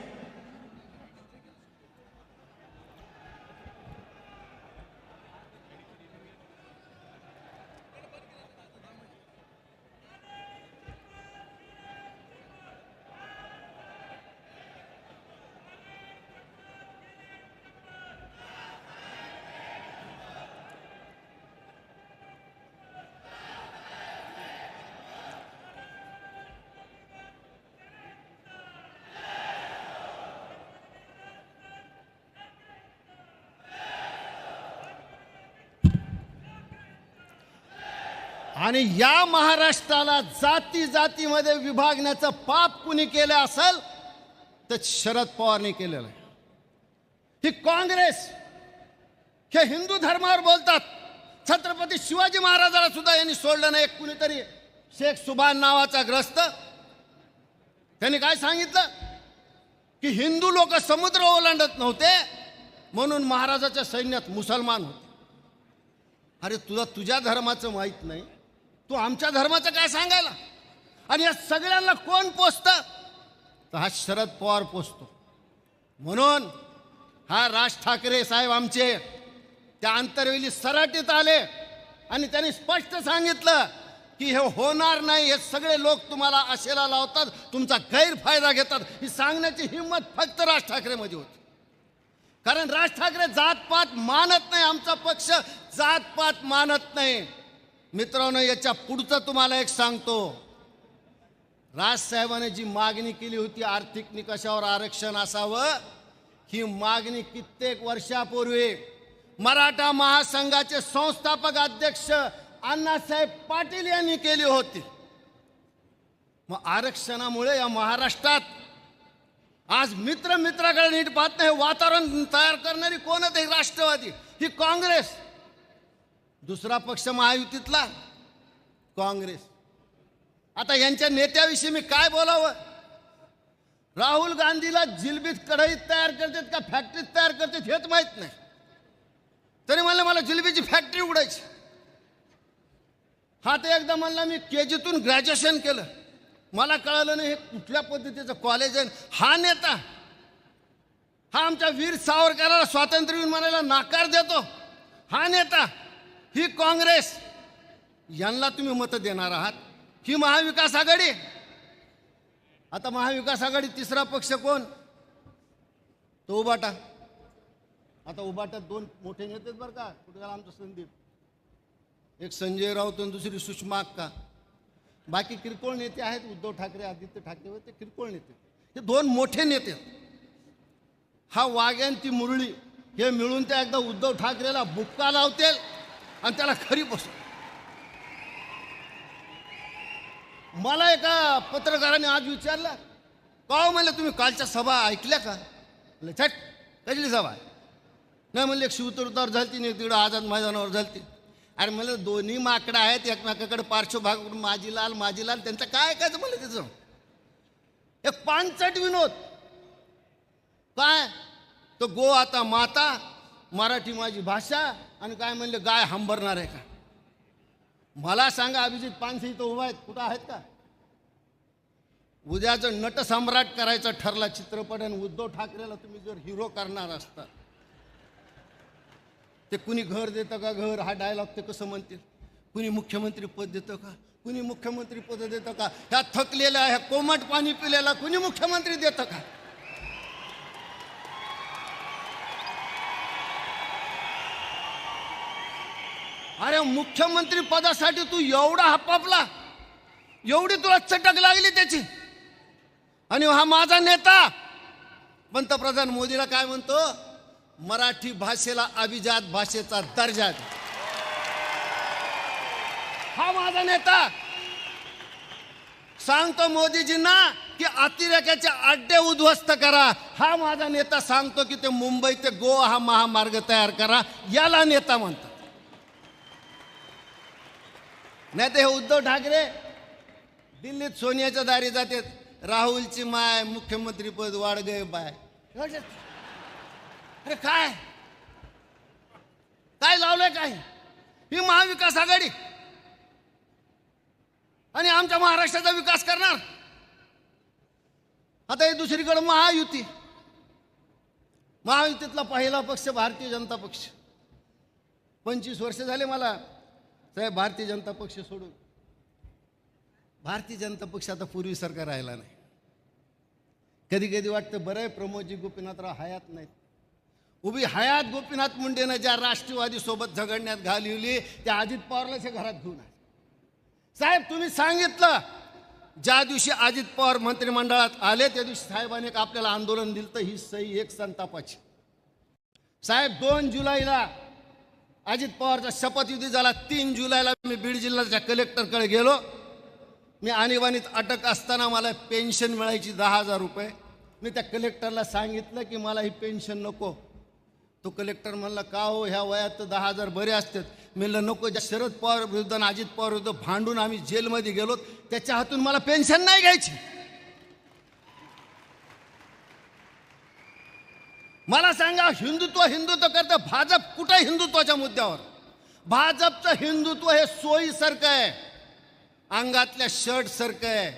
आणि या महाराष्ट्राला जाती जातीमध्ये विभागण्याचं पाप कुणी केलं असेल तर शरद पवारने केलेलं आहे. ही काँग्रेस हे हिंदू धर्मावर बोलतात. छत्रपती शिवाजी महाराजाला सुद्धा यांनी सोडलं नाही. एक कुणीतरी शेख सुभान नावाचा ग्रस्त त्यांनी काय सांगितलं की हिंदू लोक समुद्र ओलांडत नव्हते म्हणून महाराजाच्या सैन्यात मुसलमान होते. अरे तुला तुझ्या धर्माचं माहित नाही, तू आमच्या धर्माचं काय सांगायला? आणि या सगळ्यांना कोण पोचतं तर हा शरद पवार पोचतो. म्हणून हा राज ठाकरे साहेब आमचे त्या अंतरवेली सराटीत आले आणि त्यांनी स्पष्ट सांगितलं की हे होणार नाही. हे सगळे लोक तुम्हाला आशेला लावतात, तुमचा गैरफायदा घेतात. ही सांगण्याची हिंमत फक्त राज ठाकरेमध्ये होती. कारण राज ठाकरे जातपात मानत नाही. आमचा पक्ष जातपात मानत नाही. मित्रांनो, याच्या पुढचं तुम्हाला एक सांगतो. राजसाहेबांनी जी मागणी केली होती आर्थिक निकषावर आरक्षण असावं, ही मागणी कित्येक वर्षापूर्वी मराठा महासंघाचे संस्थापक अध्यक्ष अण्णासाहेब पाटील यांनी केली होती. मग आरक्षणामुळे या महाराष्ट्रात आज मित्राकडे नीट पाहत नाही. वातावरण तयार करणारी कोण आहे? राष्ट्रवादी, ही काँग्रेस. दुसरा पक्ष महायुतीतला काँग्रेस. आता यांच्या नेत्याविषयी मी काय बोलावं? राहुल गांधीला जिलबीत कढईत तयार करतात का फॅक्टरीत तयार करतात हेच माहित नाही, तरी म्हणलं मला जिलबीची फॅक्टरी उघडायची. हा तर एकदा म्हणला मी केजीतून ग्रॅज्युएशन केलं, मला कळालं नाही हे कुठल्या पद्धतीचं कॉलेज आहे. हा नेता, हा आमच्या वीर सावरकराला स्वातंत्र्यवीर म्हणायला नाकार देतो. हा नेता, ही काँग्रेस, यांना तुम्ही मतं देणार आहात. ही महाविकास आघाडी. आता महाविकास आघाडी तिसरा पक्ष कोण? तो उबाटा. आता उबाट्यात दोन मोठे नेते आहेत बरं का. कुठे गेला आमचा संदीप? एक संजय राऊत आणि दुसरी सुषमा अक्का. बाकी किरकोळ नेते आहेत. उद्धव ठाकरे, आदित्य ठाकरे, ते किरकोळ नेते. हे दोन मोठे नेते. हा वाघ्यान ती मुरळी हे मिळून त्या एकदा उद्धव ठाकरेला बुक्का लावतील आणि त्याला खरी बसू. मला एका पत्रकाराने आज विचारलं, का म्हणलं तुम्ही कालच्या सभा ऐकल्या का? म्हणलं छट, कसली सभा? नाही म्हणले एक शिवतुर्तावर झालती नाही तिकडं आझाद मैदानावर झालती. अरे म्हणलं दोन्ही माकडं आहेत एकमेकाकडे पार्श्वभागाकडून माझीलाल त्यांचं काय ऐकायचं म्हणलं त्याचं. एक पानचट विनोद काय तो गो आता माता, मराठी माझी भाषा, आणि काय म्हणले गाय हंबरणार आहे का? मला सांगा, अभिजित पानसे इथं उभा आहेत, कुठं आहेत का? उद्या जर नटसम्राट करायचा ठरला चित्रपट आणि उद्धव ठाकरेला तुम्ही जर हिरो करणार असता, ते कुणी घर देतं का? घर हा डायलॉग ते कसं म्हणतील? कुणी मुख्यमंत्री पद देतं का? कुणी मुख्यमंत्री पद देतं का? ह्या थकलेल्या, ह्या कोमट पाणी पिलेला कुणी मुख्यमंत्री देतं का? अरे मुख्यमंत्री पदासाठी तू एवढा हपापला, एवढी तुला चटक लागली त्याची. आणि हा माझा नेता पंतप्रधान मोदीला काय म्हणतो? मराठी भाषेला अभिजात भाषेचा दर्जा दे. हा माझा नेता सांगतो मोदीजींना की अतिरेक्याचे अड्डे उद्ध्वस्त करा. हा माझा नेता सांगतो की ते मुंबई ते गोवा हा महामार्ग तयार करा. याला नेता म्हणतात. नाही तर हे उद्धव ठाकरे दिल्लीत सोनियाच्या दारी जातात. राहुलची माय मुख्यमंत्री पद वाढ गए बाय. अरे काय काय लावलंय? काय ही महाविकास आघाडी आणि आमच्या महाराष्ट्राचा विकास करणार. आता हे दुसरीकडे महायुती. महायुतीतला पहिला पक्ष भारतीय जनता पक्ष. 25 वर्ष झाले मला साहेब भारतीय जनता पक्ष सोडून. भारतीय जनता पक्ष आता पूर्वीसारखा राहिला नाही. कधी कधी वाटतं बरं आहे प्रमोदजी गोपीनाथराव हयात नाहीत. उभी हयात गोपीनाथ मुंडेनं ज्या राष्ट्रवादी सोबत झगडण्यात घालवली त्या अजित पवारलाच घरात घेऊन आहे. साहेब तुम्ही सांगितलं ज्या दिवशी अजित पवार मंत्रिमंडळात आले त्या दिवशी साहेबांनी एक आपल्याला आंदोलन दिलं. ही सही एक संतापाची. साहेब 2 जुलैला अजित पवारचा शपथविधी झाला 3 जुलैला मी बीड जिल्ह्याच्या कलेक्टरकडे गेलो. मी आणीबाणीत अटक असताना मला पेन्शन मिळायची 10,000 रुपये. मी त्या कलेक्टरला सांगितलं की मला ही पेन्शन नको. तो कलेक्टर म्हणला का हो, ह्या वयात तर 10,000 बरे असतात. मी म्हणलं नको, ज्या शरद पवार विरुद्ध आणि अजित पवार विरुद्ध भांडून आम्ही जेलमध्ये गेलो त्याच्या हातून मला पेन्शन नाही घ्यायची. मला सांगा, हिंदुत्व हिंदुत्व करतं भाजप कुठे हिंदुत्वाच्या मुद्द्यावर? भाजपचं हिंदुत्व हे सोयीसारखं आहे, अंगातल्या शर्ट सारखं आहे.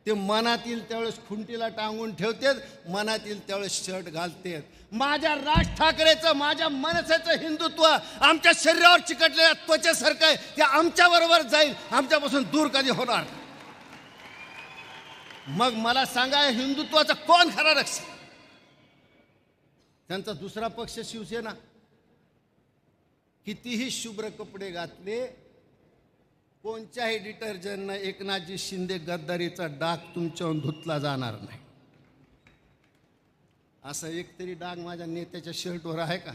ते मनातील त्यावेळेस खुंटीला टांगून ठेवतात, मनातील त्यावेळेस शर्ट घालतात. माझ्या राज ठाकरेचं, माझ्या मनसेचं हिंदुत्व आमच्या शरीरावर चिकटलेल्या त्वचेसारखं आहे. ते आमच्या बरोबर जाईल, आमच्यापासून दूर कधी होणार. मग मला सांगा, हिंदुत्वाचा कोण खरा रक्षक? त्यांचा दुसरा पक्ष शिवसेना. कितीही शुभ्र कपडे घातले, कोणत्याही डिटर्जंटनं एकनाथजी शिंदे गद्दारीचा डाग तुमच्यावर धुतला जाणार नाही. असा एक तरी डाग माझ्या नेत्याच्या शर्टवर आहे का?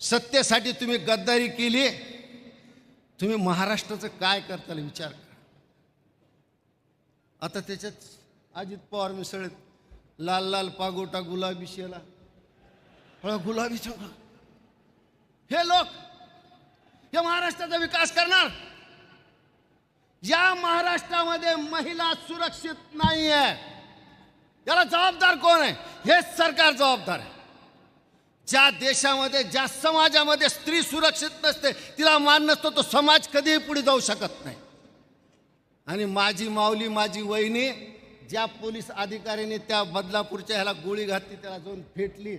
सत्तेसाठी तुम्ही गद्दारी केली, तुम्ही महाराष्ट्राचं काय करताल विचार करा. आता त्याच्यात अजित पवार मिसळत लाल लाल पागोटा गुलाबी शेला, गुलाबी चंगा. हे लोक हे महाराष्ट्राचा विकास करणार? या महाराष्ट्रामध्ये महिला सुरक्षित नाही आहे, याला जबाबदार कोण आहे? हेच सरकार जबाबदार आहे. ज्या देशामध्ये, ज्या समाजामध्ये स्त्री सुरक्षित नसते, तिला मान नसतो, तो समाज कधीही पुढे जाऊ शकत नाही. आणि माझी माऊली, माझी वहिनी, ज्या पोलीस अधिकाऱ्याने त्या बदलापूरच्या ह्याला गोळी घातली, त्याला जाऊन फेटली,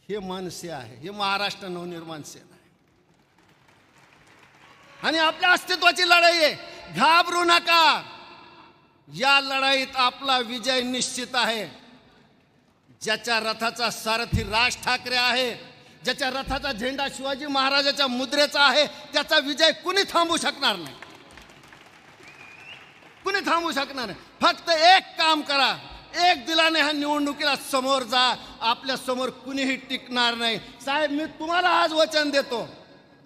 हे मनसे आहे, हे महाराष्ट्र नवनिर्माण सेना आहे. आणि आपल्या अस्तित्वाची लढाई आहे, घाबरू नका. या लढाईत आपला विजय निश्चित आहे. ज्याच्या रथाचा सारथी राज ठाकरे आहे, ज्याच्या रथाचा झेंडा शिवाजी महाराजाच्या मुद्रेचा आहे, त्याचा विजय कुणी थांबू शकणार नाही, कुणी थांबू शकणार नाही. फक्त एक काम करा, एक दिलाने ह्या निवडणुकीला समोर जा. आपल्या समोर कुणीही टिकणार नाही. साहेब, मी तुम्हाला आज वचन देतो,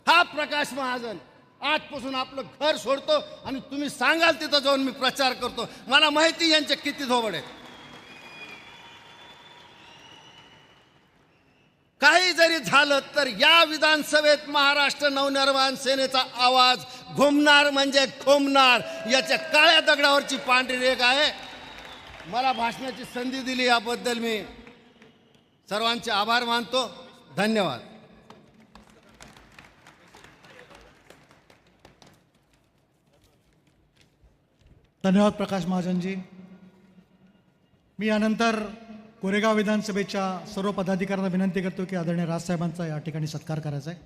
हा प्रकाश महाजन आजपासून आपलं घर सोडतो आणि तुम्ही सांगाल तिथं जाऊन मी प्रचार करतो. मला माहिती यांचे किती धोबड आहेत. काही जरी झालं तर या विधानसभेत महाराष्ट्र नवनिर्माण सेनेचा आवाज घुमणार म्हणजे घुमणार. याच्या काळ्या दगडावरची पांढरी रेघ आहे. मला भाषणाची संधी दिली याबद्दल मी सर्वांचे आभार मानतो. धन्यवाद. धन्यवाद प्रकाश महाजनजी. मी यानंतर कोरेगाव विधानसभेच्या सर्व पदाधिकाऱ्यांना विनंती करतो की आदरणीय राजसाहेबांचा या ठिकाणी सत्कार करायचा आहे.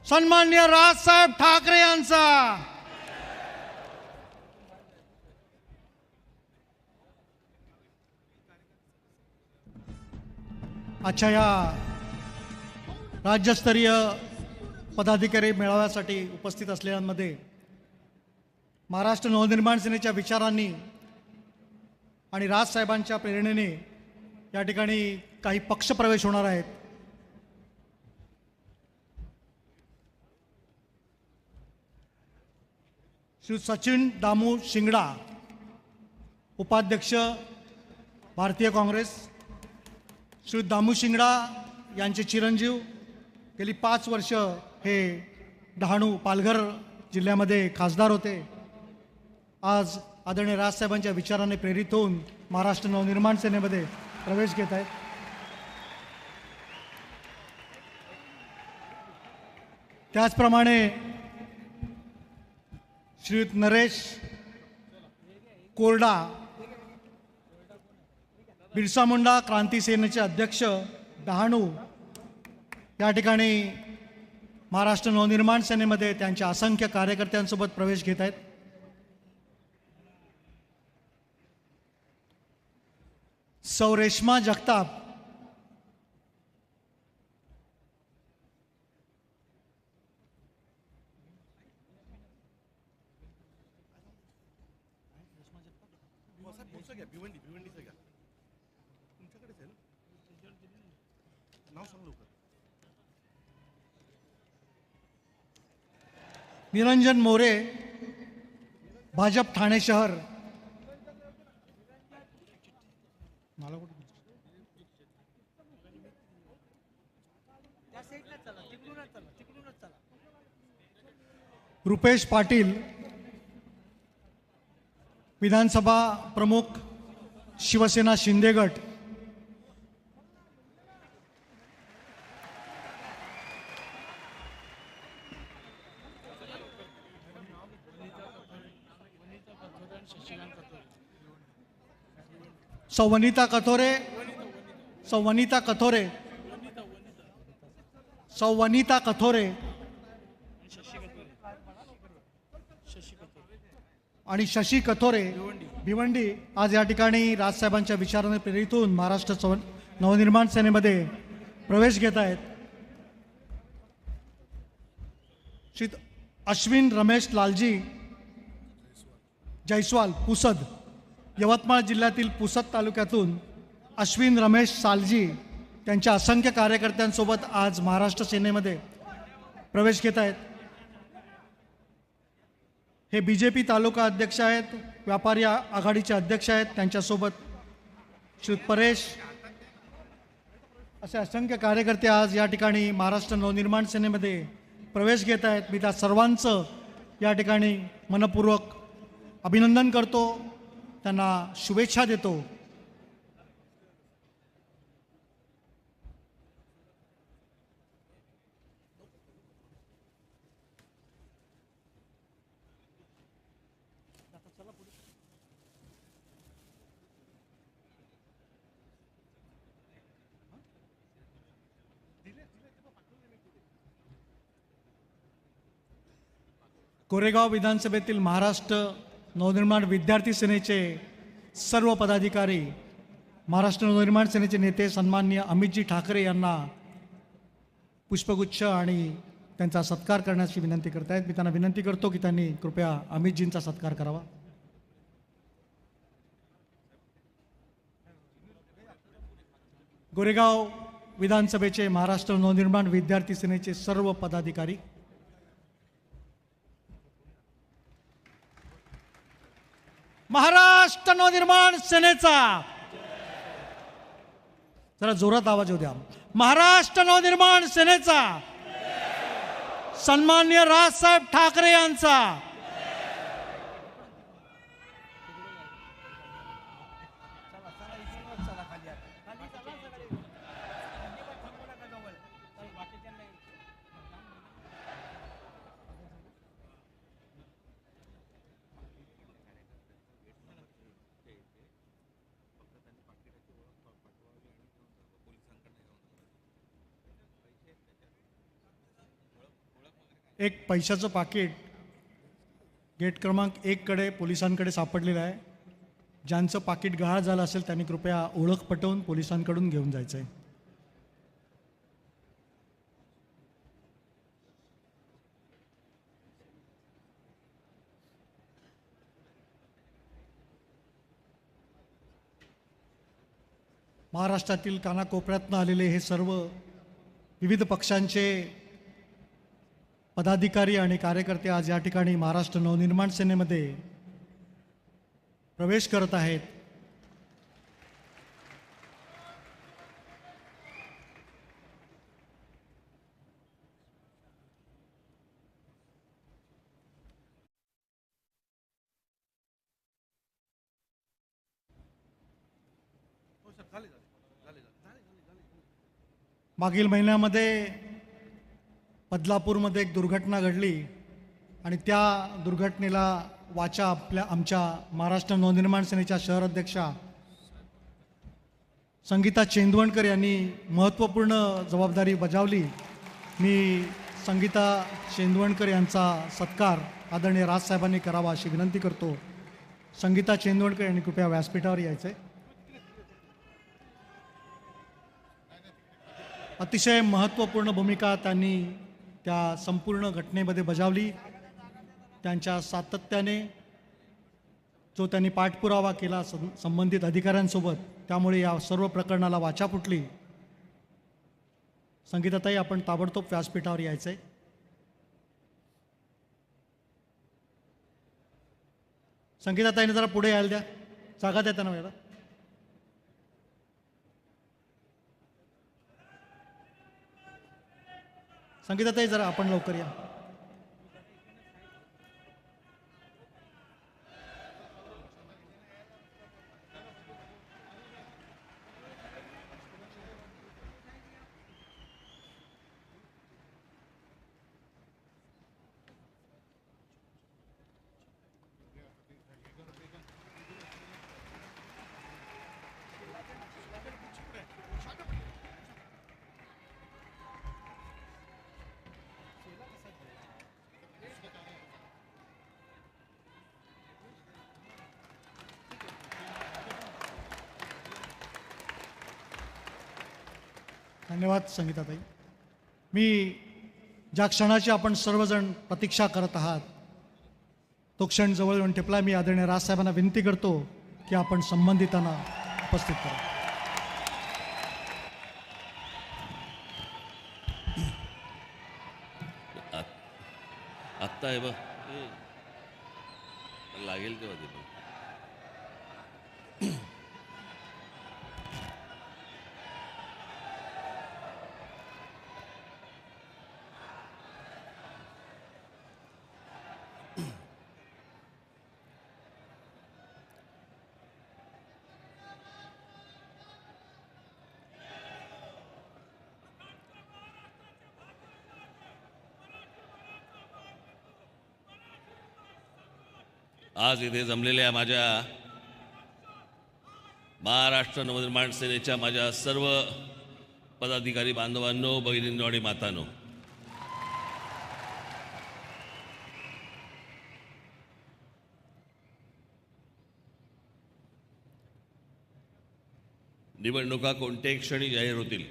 सन्माननीय राजसाहेब ठाकरे यांचा. अच्छा, या राज्यस्तरीय पदाधिकारी मेळाव्यासाठी उपस्थित असलेल्यांमध्ये महाराष्ट्र नवनिर्माण सेनेच्या विचारांनी आणि राजसाहेबांच्या प्रेरणेने या ठिकाणी काही पक्षप्रवेश होणार आहेत. श्री सचिन दामू शिंगडा, उपाध्यक्ष भारतीय काँग्रेस. श्री दामू शिंगडा यांचे चिरंजीव गेली 5 वर्ष हे डहाणू पालघर जिल्ह्यामध्ये खासदार होते. आज आदरणीय राजसाहेबांच्या विचाराने प्रेरित होऊन महाराष्ट्र नवनिर्माण सेनेमध्ये प्रवेश घेत आहेत. त्याचप्रमाणे श्रीयुत नरेश कोरडा, बिरसा मुंडा क्रांती सेनेचे अध्यक्ष डहाणू, या ठिकाणी महाराष्ट्र नवनिर्माण सेनेमध्ये त्यांच्या असंख्य कार्यकर्त्यांसोबत प्रवेश घेत आहेत. सौ रेश्मा जगताप, भिवंडीचं घ्या, भिवंडीचं घ्या. तुमच्याकडेच आहे ना? नाव सांग लवकर. निरंजन मोरे, भाजप ठाणे शहर. मला कुठे रुपेश पाटील, विधानसभा प्रमुख, शिवसेना शिंदे गट. सौवनिता कथोरे, सौवनिता कथोरे, सौवनिता कथोरे आणि शशी कथोरे भिवंडी आज या ठिकाणी राजसाहेबांच्या विचाराने प्रेरित होऊन महाराष्ट्र नवनिर्माण सेनेमध्ये प्रवेश घेत आहेत. श्री अश्विन रमेश लालजी जयस्वाल, पुसद, यवतमाळ जिल्ह्यातील पुसद तालुक्यातून अश्विन रमेश सालजी त्यांच्या असंख्य कार्यकर्त्यांसोबत आज महाराष्ट्र सेनेमध्ये प्रवेश घेत आहेत. हे बीजेपी तालुका अध्यक्ष आहेत, व्यापारी आघाडीचे अध्यक्ष आहेत. त्यांच्यासोबत श्री परेश असे असंख्य कार्यकर्ते आज या ठिकाणी महाराष्ट्र नवनिर्माण सेनेमध्ये प्रवेश घेत आहेत. मी त्या सर्वांचं या ठिकाणी मनपूर्वक अभिनंदन करतो, त्यांना शुभेच्छा देतो. कोरेगाव विधानसभेतील महाराष्ट्र नवनिर्माण विद्यार्थी सेनेचे सर्व पदाधिकारी, महाराष्ट्र नवनिर्माण सेनेचे नेते सन्माननीय अमितजी ठाकरे यांना पुष्पगुच्छ आणि त्यांचा सत्कार करण्याची विनंती करत आहेत. मी त्यांना विनंती करतो की त्यांनी कृपया अमितजींचा सत्कार करावा. गोरेगाव विधानसभेचे महाराष्ट्र नवनिर्माण विद्यार्थी सेनेचे सर्व पदाधिकारी, महाराष्ट्र नवनिर्माण सेनेचा जरा जोरात आवाज येऊ द्या. महाराष्ट्र नवनिर्माण सेनेचा, सन्माननीय राजसाहेब ठाकरे यांचा, एक पैशाचं पाकिट गेट क्रमांक 1 कडे पोलिसांकडे सापडलेलं आहे. ज्यांचं पाकिट गहाळ झालं असेल त्यांनी कृपया ओळख पटवून पोलिसांकडून घेऊन जायचं आहे. महाराष्ट्रातील कानाकोपऱ्यातनं आलेले हे सर्व विविध पक्षांचे पदाधिकारी आणि कार्यकर्ते आज या ठिकाणी महाराष्ट्र नवनिर्माण सेनेमध्ये प्रवेश करत आहेत. मागील महिन्यामध्ये बदलापूरमध्ये एक दुर्घटना घडली आणि त्या दुर्घटनेला वाचा आमच्या महाराष्ट्र नवनिर्माण सेनेच्या शहर अध्यक्षा संगीता चेंदवणकर यांनी महत्त्वपूर्ण जबाबदारी बजावली. मी संगीता चेंदवणकर यांचा सत्कार आदरणीय राजसाहेबांनी करावा अशी विनंती करतो. संगीता चेंदवणकर यांनी कृपया व्यासपीठावर यायचे. अतिशय महत्त्वपूर्ण भूमिका त्यांनी त्या संपूर्ण घटनेमध्ये बजावली. त्यांच्या सातत्याने जो त्यांनी पाठपुरावा केला संबंधित अधिकाऱ्यांसोबत, त्यामुळे या सर्व प्रकरणाला वाचा फुटली. संगीताताई, आपण ताबडतोब व्यासपीठावर यायचं आहे. संगीताताईने जरा पुढे यायला द्या, जागा द्या त्यांना वेळा. संगीताताई, जरा आपण लवकर या. धन्यवाद संगीताताई. मी ज्या क्षणाची आपण सर्वजण प्रतीक्षा करत आहात तो क्षण जवळ येऊन ठेपला. मी आदरणीय राजसाहेबांना विनंती करतो की आपण संबंधितांना उपस्थित करा. आत्ता आहे बघ, लागेल तेव्हा ते पण. आज इथे जमलेल्या माझ्या महाराष्ट्र नवनिर्माण सेनेच्या माझ्या सर्व पदाधिकारी बांधवांनो, भगिनींनो आणि मातांनो, निवडणुका कोणत्याही क्षणी जाहीर होतील.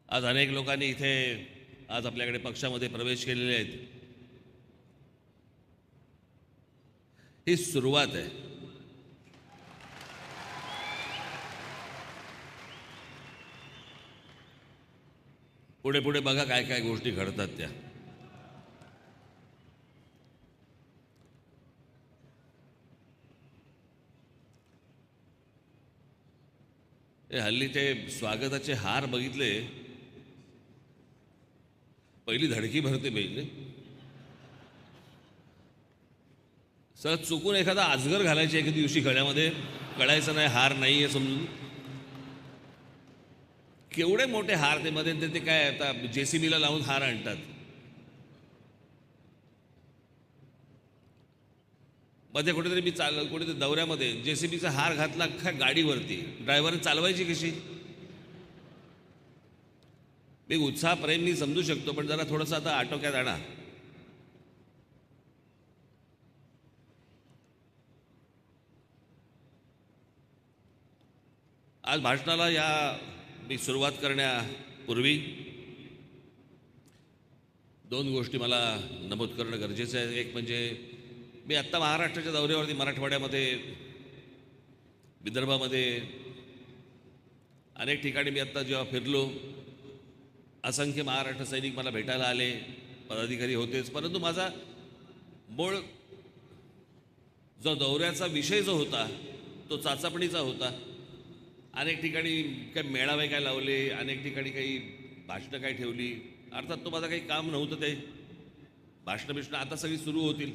आज अनेक लोकांनी इथे आज आपल्याकडे पक्षामध्ये प्रवेश केलेले आहेत. ही सुरुवात आहे. पुढे पुढे बघा काय काय गोष्टी घडतात त्या. हे हल्ली ते स्वागताचे हार बघितले, पहिली धडकी भरते पाहिजे. सर चुकून एखादा अजगर घालायचे एखाद्या दिवशी गळ्यामध्ये, कळायचं नाही हार नाही आहे समजून. केवढे मोठे हार ते मध्ये ते काय आता JCBला लावून हार आणतात. मध्ये कुठेतरी मी कुठेतरी दौऱ्यामध्ये JCBचा हार घातला अख्ख्या गाडीवरती. ड्रायव्हरने चालवायची कशी? मी उत्साह प्रेम मी समजू शकतो, पण जरा थोडंसं आता आटोक्यात आणा. आज भाषणाला मी सुरुवात करण्यापूर्वी दोन गोष्टी मला नमूद करणं गरजेचं आहे. एक म्हणजे मी आत्ता महाराष्ट्राच्या दौऱ्यावरती मराठवाड्यामध्ये, विदर्भामध्ये अनेक ठिकाणी मी आत्ता जेव्हा फिरलो, असंख्य महाराष्ट्र सैनिक मला भेटायला आले, पदाधिकारी होतेच. परंतु माझा मूळ जो दौऱ्याचा विषय जो होता तो चाचपणीचा होता. अनेक ठिकाणी काही मेळावे काय लावले, अनेक ठिकाणी काही भाषणं काय ठेवली. अर्थात तो माझं काही काम नव्हतं ते भाषणं आता सगळी सुरू होतील.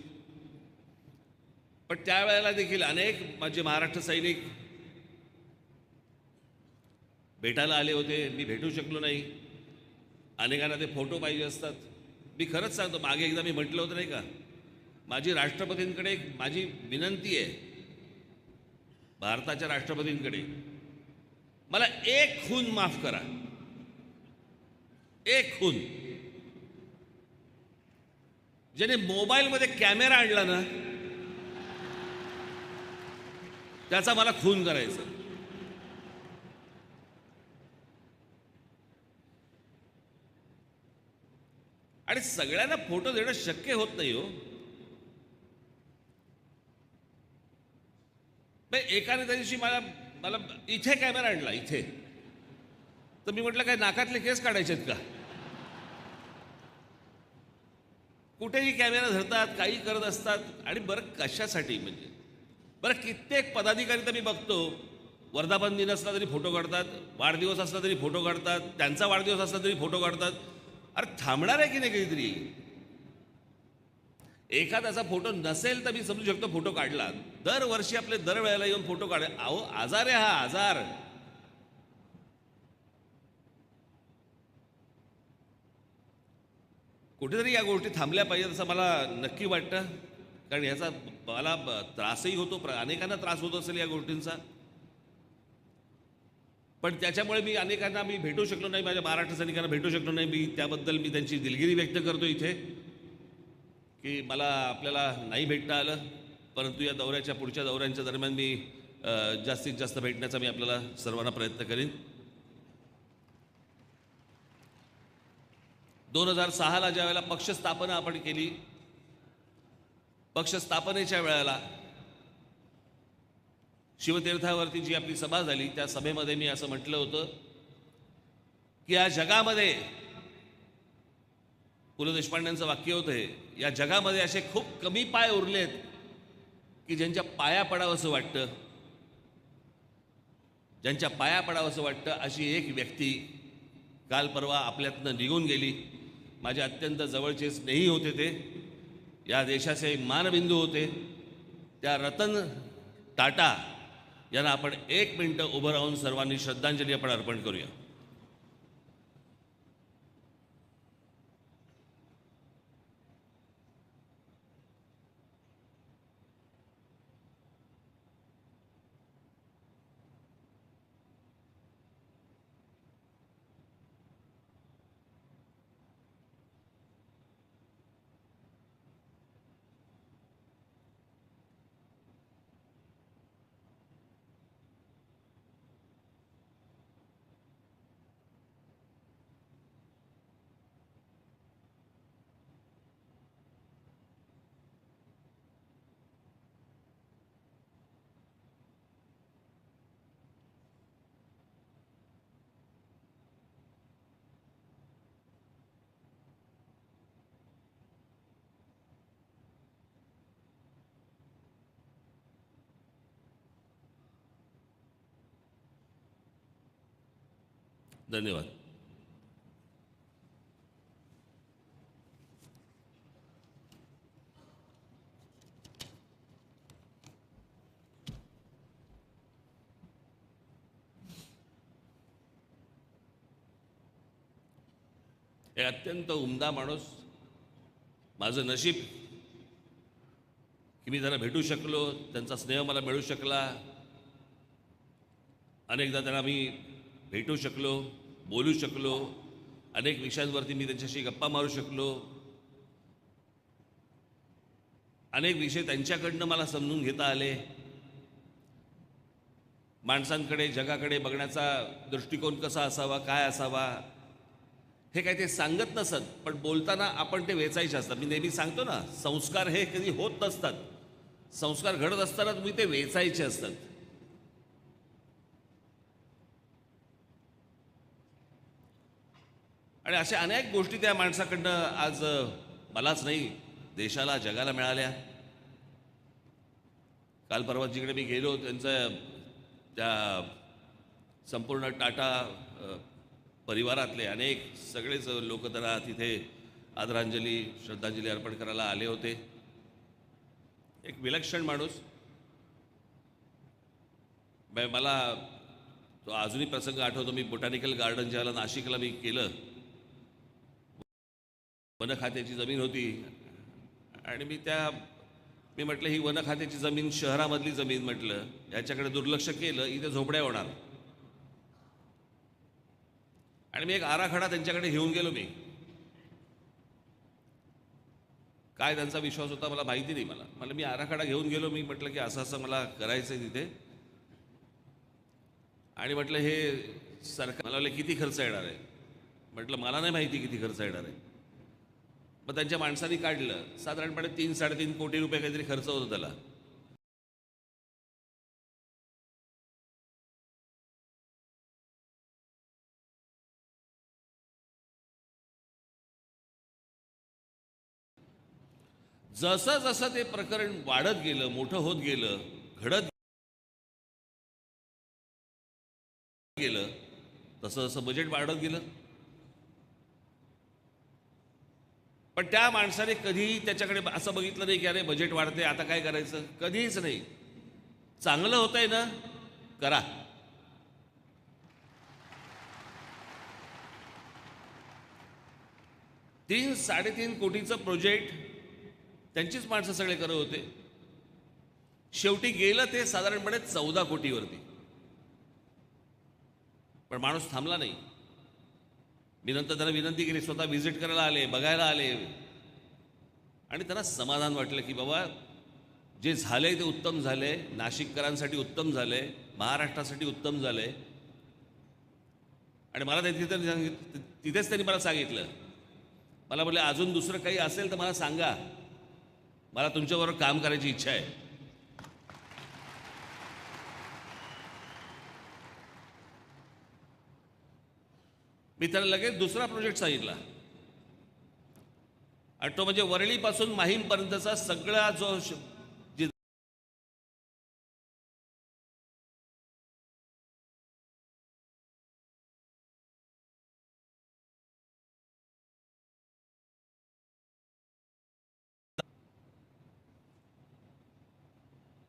पण त्यावेळेला देखील अनेक माझे महाराष्ट्र सैनिक भेटायला आले होते. मी भेटू शकलो नाही. अनेकांना ते फोटो पाहिजे असतात. मी खरंच सांगतो, मागे एकदा मी म्हटलं होतं नाही का, माझी राष्ट्रपतींकडे एक माझी विनंती आहे, भारताच्या राष्ट्रपतींकडे, मला एक खून माफ करा. एक खून. ज्याने मोबाईलमध्ये कॅमेरा आणला ना, त्याचा मला खून करायचा. आणि सगळ्यांना फोटो देणं शक्य होत नाही हो. एकाने त्या दिवशी मला मला इथे कॅमेरा आणला इथे, तर मी म्हटलं काय नाकातले केस काढायचे आहेत का? कुठेही कॅमेरा धरतात, काही करत असतात. आणि बरं कशासाठी म्हणजे? बरं कित्येक पदाधिकारी तर मी बघतो वर्धापन दिन असला तरी फोटो काढतात, वाढदिवस असला तरी फोटो काढतात, त्यांचा वाढदिवस असला तरी फोटो काढतात. अरे थांबणार आहे की नाही कधीतरी? एखाद्याचा फोटो नसेल तर मी समजू शकतो फोटो काढला. दरवर्षी आपले दरवेळेला येऊन फोटो काढ. अहो आजार आहे हा, आजार. कुठेतरी या गोष्टी थांबल्या पाहिजेत असं मला नक्की वाटतं. कारण याचा मला त्रासही होतो, अनेकांना त्रास होत असेल या गोष्टींचा. पण त्याच्यामुळे मी अनेकांना भेटू शकलो नाही, माझ्या महाराष्ट्र सैनिकांना भेटू शकलो नाही. मी त्याबद्दल त्यांची दिलगिरी व्यक्त करतो इथे, की मला आपल्याला नाही भेटता आलं. परंतु या दौऱ्याच्या पुढच्या दौऱ्यांच्या दरम्यान मी जास्तीत जास्त भेटण्याचा मी आपल्याला सर्वांना प्रयत्न करीन. 2006ला ज्या वेळेला पक्ष स्थापना आपण केली, पक्ष स्थापनेच्या वेळेला शिवतीर्थावरती जी आपली सभा झाली, त्या सभेमध्ये मी असं म्हटलं होतं की या जगामध्ये, पु ल देशपांड्यांचं वाक्य होतं हे, या जगामध्ये असे खूप कमी पाय उरलेत की ज्यांच्या पाया पडावंसं वाटतं, ज्यांच्या पाया पडावंसं वाटतं. अशी एक व्यक्ती काल परवा आपल्यातनं निघून गेली. माझे अत्यंत जवळचे स्नेही होते ते, या देशाचे मानबिंदू होते. त्या रतन टाटा यांना आपण 1 मिनिटं उभं राहून सर्वांनी श्रद्धांजली आपण अर्पण करूया. धन्यवाद. एक अत्यंत उमदा माणूस. माझं नशीब की मी त्यांना भेटू शकलो, त्यांचा स्नेह मला मिळू शकला. अनेकदा त्यांना मी भेटू शकलो, बोलू शकलो, अनेक विषयांवरती मी त्यांच्याशी गप्पा मारू शकलो. अनेक विषय त्यांच्याकडनं मला समजून घेता आले. माणसांकडे, जगाकडे बघण्याचा दृष्टिकोन कसा असावा, काय असावा, हे काय ते सांगत नसत, पण बोलताना आपण ते वेचायचे असतात. मी नेहमी सांगतो ना, संस्कार हे कधी होत नसतात, संस्कार घडत असताना तुम्ही ते वेचायचे असतात. आणि अशा अनेक गोष्टी त्या माणसाकडनं आज मलाच नाही, देशाला, जगाला मिळाल्या. काल परवा जिकडे मी गेलो, त्यांचं त्या संपूर्ण टाटा परिवारातले अनेक सगळेच लोक त्यांना तिथे आदरांजली, श्रद्धांजली अर्पण करायला आले होते. एक विलक्षण माणूस. मला तो अजूनही प्रसंग आठवतो. मी बोटॅनिकल गार्डन ज्याला नाशिकला मी केलं, वन खात्याची जमीन होती आणि मी म्हटलं ही वन खात्याची जमीन शहरामधली जमीन, म्हटलं याच्याकडे दुर्लक्ष केलं इथे झोपड्या होणार. आणि मी एक आराखडा त्यांच्याकडे घेऊन गेलो. मी काय त्यांचा विश्वास होता मला माहिती नाही. मला मी आराखडा घेऊन गेलो. मी म्हटलं की असं असं मला करायचं आहे तिथे. आणि म्हटलं हे सरकार, मला किती खर्च येणार आहे. म्हटलं मला नाही माहिती किती खर्च येणार आहे. मग त्यांच्या माणसांनी काढलं, साधारणपणे 3-3.5 कोटी रुपये काहीतरी खर्च होतो त्याला. जसं जसं ते प्रकरण वाढत गेलं, मोठं होत गेलं, घडत गेलं, तसं तसं बजेट वाढत गेलं. पण त्या माणसाने कधीही त्याच्याकडे असं बघितलं नाही की अरे बजेट वाढते आता काय करायचं, कधीच नाही. चांगलं होतंय ना, करा. $3-3.5 कोटीचं प्रोजेक्ट त्यांचीच माणसं सगळे करत होते. शेवटी गेलं ते साधारणपणे 14 कोटीवरती. पण माणूस थांबला नाही. मी नंतर त्यांना विनंती केली, स्वतः व्हिजिट करायला आले, बघायला आले, आणि त्यांना समाधान वाटलं की बाबा जे झालंय ते उत्तम झालंय, नाशिककरांसाठी उत्तम झालंय, महाराष्ट्रासाठी उत्तम झालंय. आणि मला तिथेच त्यांनी मला सांगितलं, मला बोलले अजून दुसरं काही असेल तर मला सांगा, मला तुमच्याबरोबर काम करायची इच्छा आहे. मी त्याला लगेच दुसरा प्रोजेक्ट सांगितला, आणि तो म्हणजे वरळीपासून माहीमपर्यंतचा सगळा जो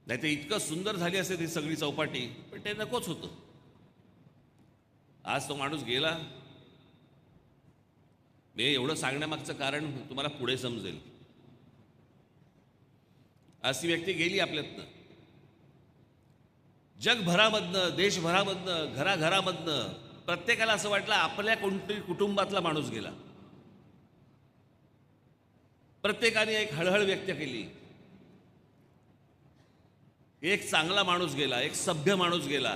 नाही ते इतकं सुंदर झाली असते ती सगळी चौपाटी, पण ते नकोच होतं. आज तो माणूस गेला. मी एवढं सांगण्यामागचं कारण तुम्हाला पुढे समजेल. आज ती व्यक्ती गेली आपल्यातनं. जगभरामधनं, देशभरामधनं, घराघरामधनं प्रत्येकाला असं वाटलं आपल्या कोणतरी कुटुंबातला माणूस गेला. प्रत्येकाने एक हळहळ व्यक्त केली. एक चांगला माणूस गेला, एक सभ्य माणूस गेला.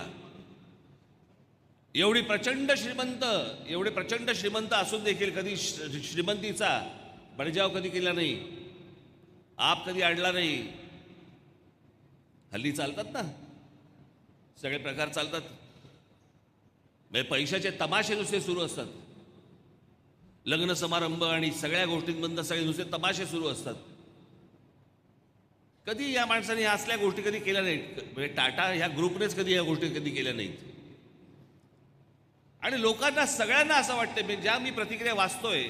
एवढे प्रचंड श्रीमंत असून देखील कधी श्रीमंतीचा बळजाव कधी केला नाही, आप कधी आणला नाही. हल्ली चालतात ना सगळे प्रकार चालतात. म्हणजे पैशाचे तमाशे नुसते सुरू असतात. लग्न समारंभ आणि सगळ्या गोष्टींमधून सगळे नुसते तमाशे सुरू असतात. कधी या माणसाने असल्या गोष्टी कधी केल्या नाहीत. म्हणजे टाटा ह्या ग्रुपनेच कधी या गोष्टी कधी केल्या नाहीत. आणि लोकांना सगळ्यांना असं वाटतं, म्हणजे ज्या मी प्रतिक्रिया वाचतोय,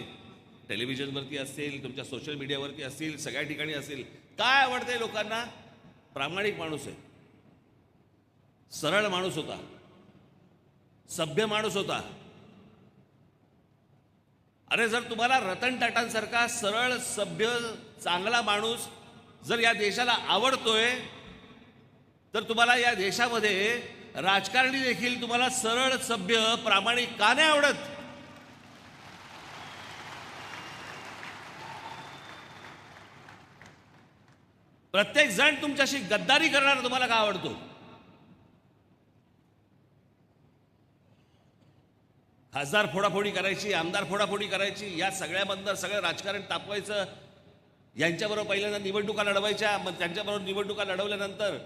टेलिव्हिजनवरती असेल, तुमच्या सोशल मीडियावरती असतील, सगळ्या ठिकाणी असेल, काय आवडतंय लोकांना? प्रामाणिक माणूस आहे, सरळ माणूस होता, सभ्य माणूस होता. अरे जर तुम्हाला रतन टाटांसारखा सरळ, सभ्य, चांगला माणूस जर या देशाला आवडतोय, तर तुम्हाला या देशामध्ये राजकारणी देखील तुम्हाला सरळ, सभ्य, प्रामाणिक का नाही आवडत? प्रत्येक जण तुमच्याशी गद्दारी करणारा तुम्हाला का आवडतो? खासदार फोडाफोडी करायची, आमदार फोडाफोडी करायची, या सगळ्यामधनं सगळं राजकारण तापवायचं, यांच्याबरोबर पहिल्यांदा निवडणुका लढवायच्या, मग त्यांच्याबरोबर निवडणुका लढवल्यानंतर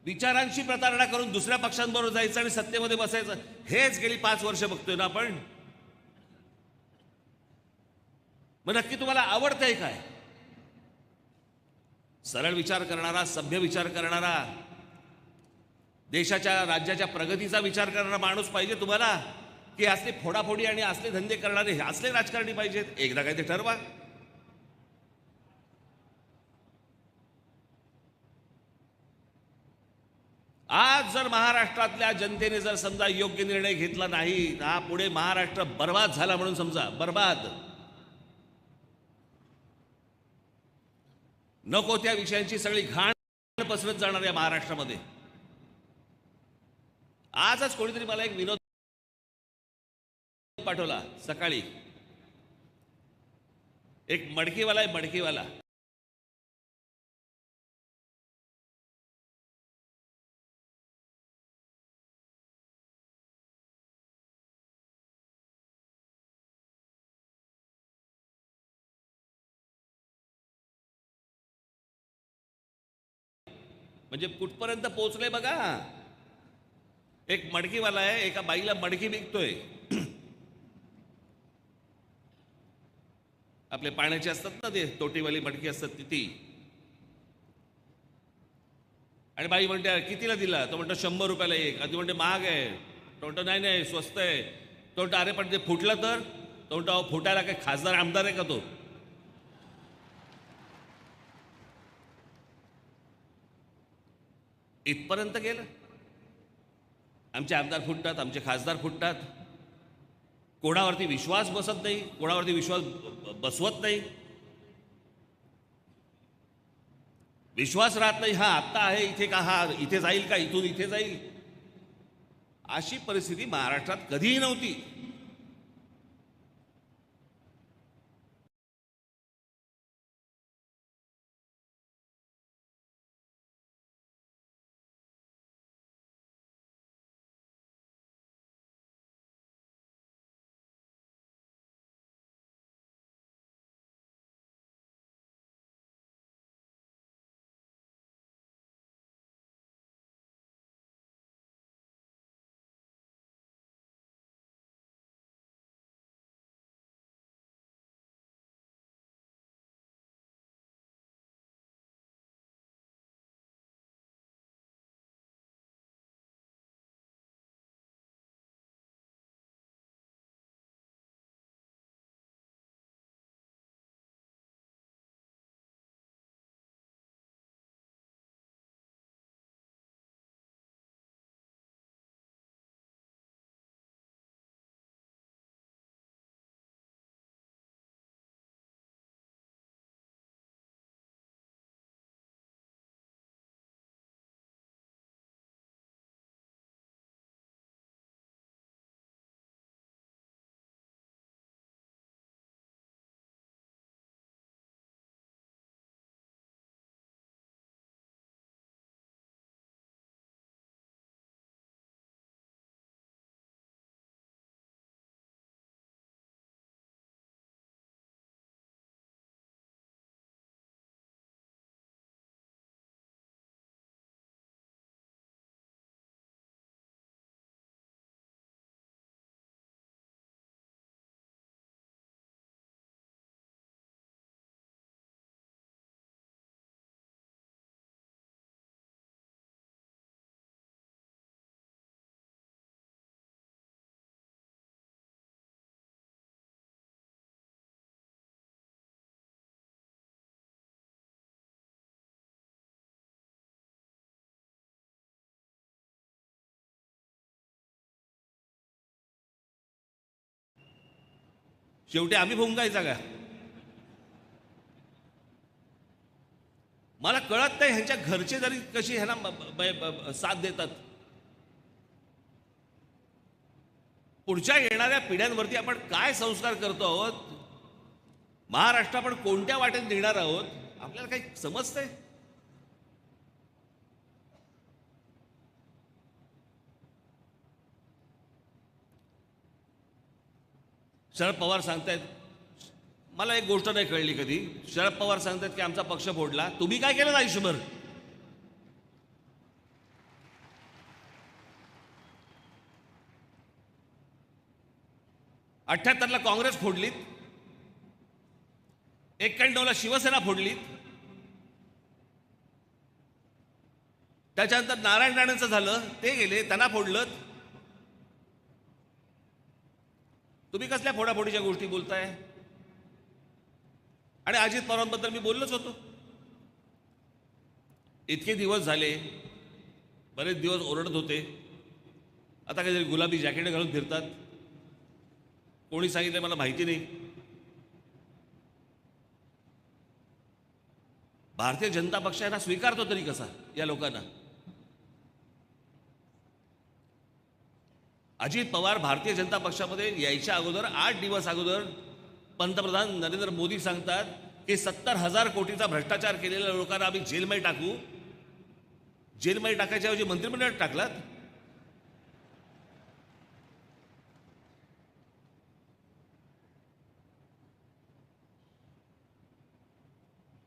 विचारांची प्रतारणा करून दुसऱ्या पक्षांबरोबर जायचं आणि सत्तेमध्ये बसायचं. हेच गेली 5 वर्ष बघतोय ना आपण. मग नक्की तुम्हाला आवडतंय काय? सरळ विचार करणारा, सभ्य विचार करणारा, देशाच्या, राज्याच्या प्रगतीचा विचार करणारा माणूस पाहिजे तुम्हाला, की असले फोडाफोडी आणि असले धंदे करणारे असले राजकारणी पाहिजेत? एकदा काय ते ठरवा. आज जर महाराष्ट्रातल्या जनतेने जर समजा योग्य निर्णय घेतला नाही, हा पुढे महाराष्ट्र बर्बाद झाला म्हणून समजा. बर्बाद. नको त्या विषयांची सगळी घाण पसरत जाणार या महाराष्ट्रामध्ये. आजच कोणीतरी मला एक विनोद पाठवला सकाळी. एक मडकीवाला आहे, मडकीवाला. म्हणजे कुठपर्यंत पोहोचले बघा. एक मडकीवाला आहे, एका बाईला मडकी विकतोय. आपले पाण्याचे असतात ना, ते तोटीवाली मटकी असतात ती. आणि बाई म्हणते कितीला दिला? तो म्हणतो 100 रुपयाला एक. आधी म्हणते महाग आहे. तो म्हणतो नाही नाही स्वस्त आहे. तो म्हणतो अरे पण ते फुटलं तर? तो म्हणतो अहो फुटायला काय खासदार आमदार आहे का तो? इथपर्यंत गेलं. आमचे आमदार फुटतात, आमचे खासदार फुटतात. कोणावरती विश्वास बसत नाही, कोणावरती विश्वास बसवत नाही, विश्वास राहत नाही. हा आत्ता आहे इथे का, हा इथे जाईल का, इथून इथे जाईल, अशी परिस्थिती महाराष्ट्रात कधीही नव्हती. शेवटी आम्ही भुंगायचा का? मला कळत नाही ह्यांच्या घरचे जरी कशी ह्यांना साथ देतात. पुढच्या येणाऱ्या पिढ्यांवरती आपण काय संस्कार करतो आहोत, महाराष्ट्र आपण कोणत्या वाटेत नेणार आहोत, आपल्याला काही समजतंय? शरद पवार सांगतायत, मला एक गोष्ट नाही कळली कधी. शरद पवार सांगतात की आमचा पक्ष फोडला. तुम्ही काय केलं आयुष्यभर? ला काँग्रेस फोडलीत, 91 ला शिवसेना फोडलीत, त्याच्यानंतर नारायण राणेंचं झालं, ते गेले, त्यांना फोडलं. तुम्ही कसल्या फोडाफोडीच्या गोष्टी बोलताय? आणि अजित पवारांबद्दल मी बोललोच होतो. इतके दिवस झाले, बरेच दिवस ओरडत होते, आता काहीतरी गुलाबी जॅकेट घालून फिरतात. कोणी सांगितलं मला माहिती नाही. भारतीय जनता पक्ष यांना स्वीकारतो तरी कसा या लोकांना? अजित पवार भारतीय जनता पक्षामध्ये यायच्या अगोदर 8 दिवस अगोदर पंतप्रधान नरेंद्र मोदी सांगतात की 70,000 कोटीचा भ्रष्टाचार केलेल्या लोकांना आम्ही जेलमध्ये टाकू. जेलमध्ये टाकायच्या ऐवजी मंत्रिमंडळात टाकलात.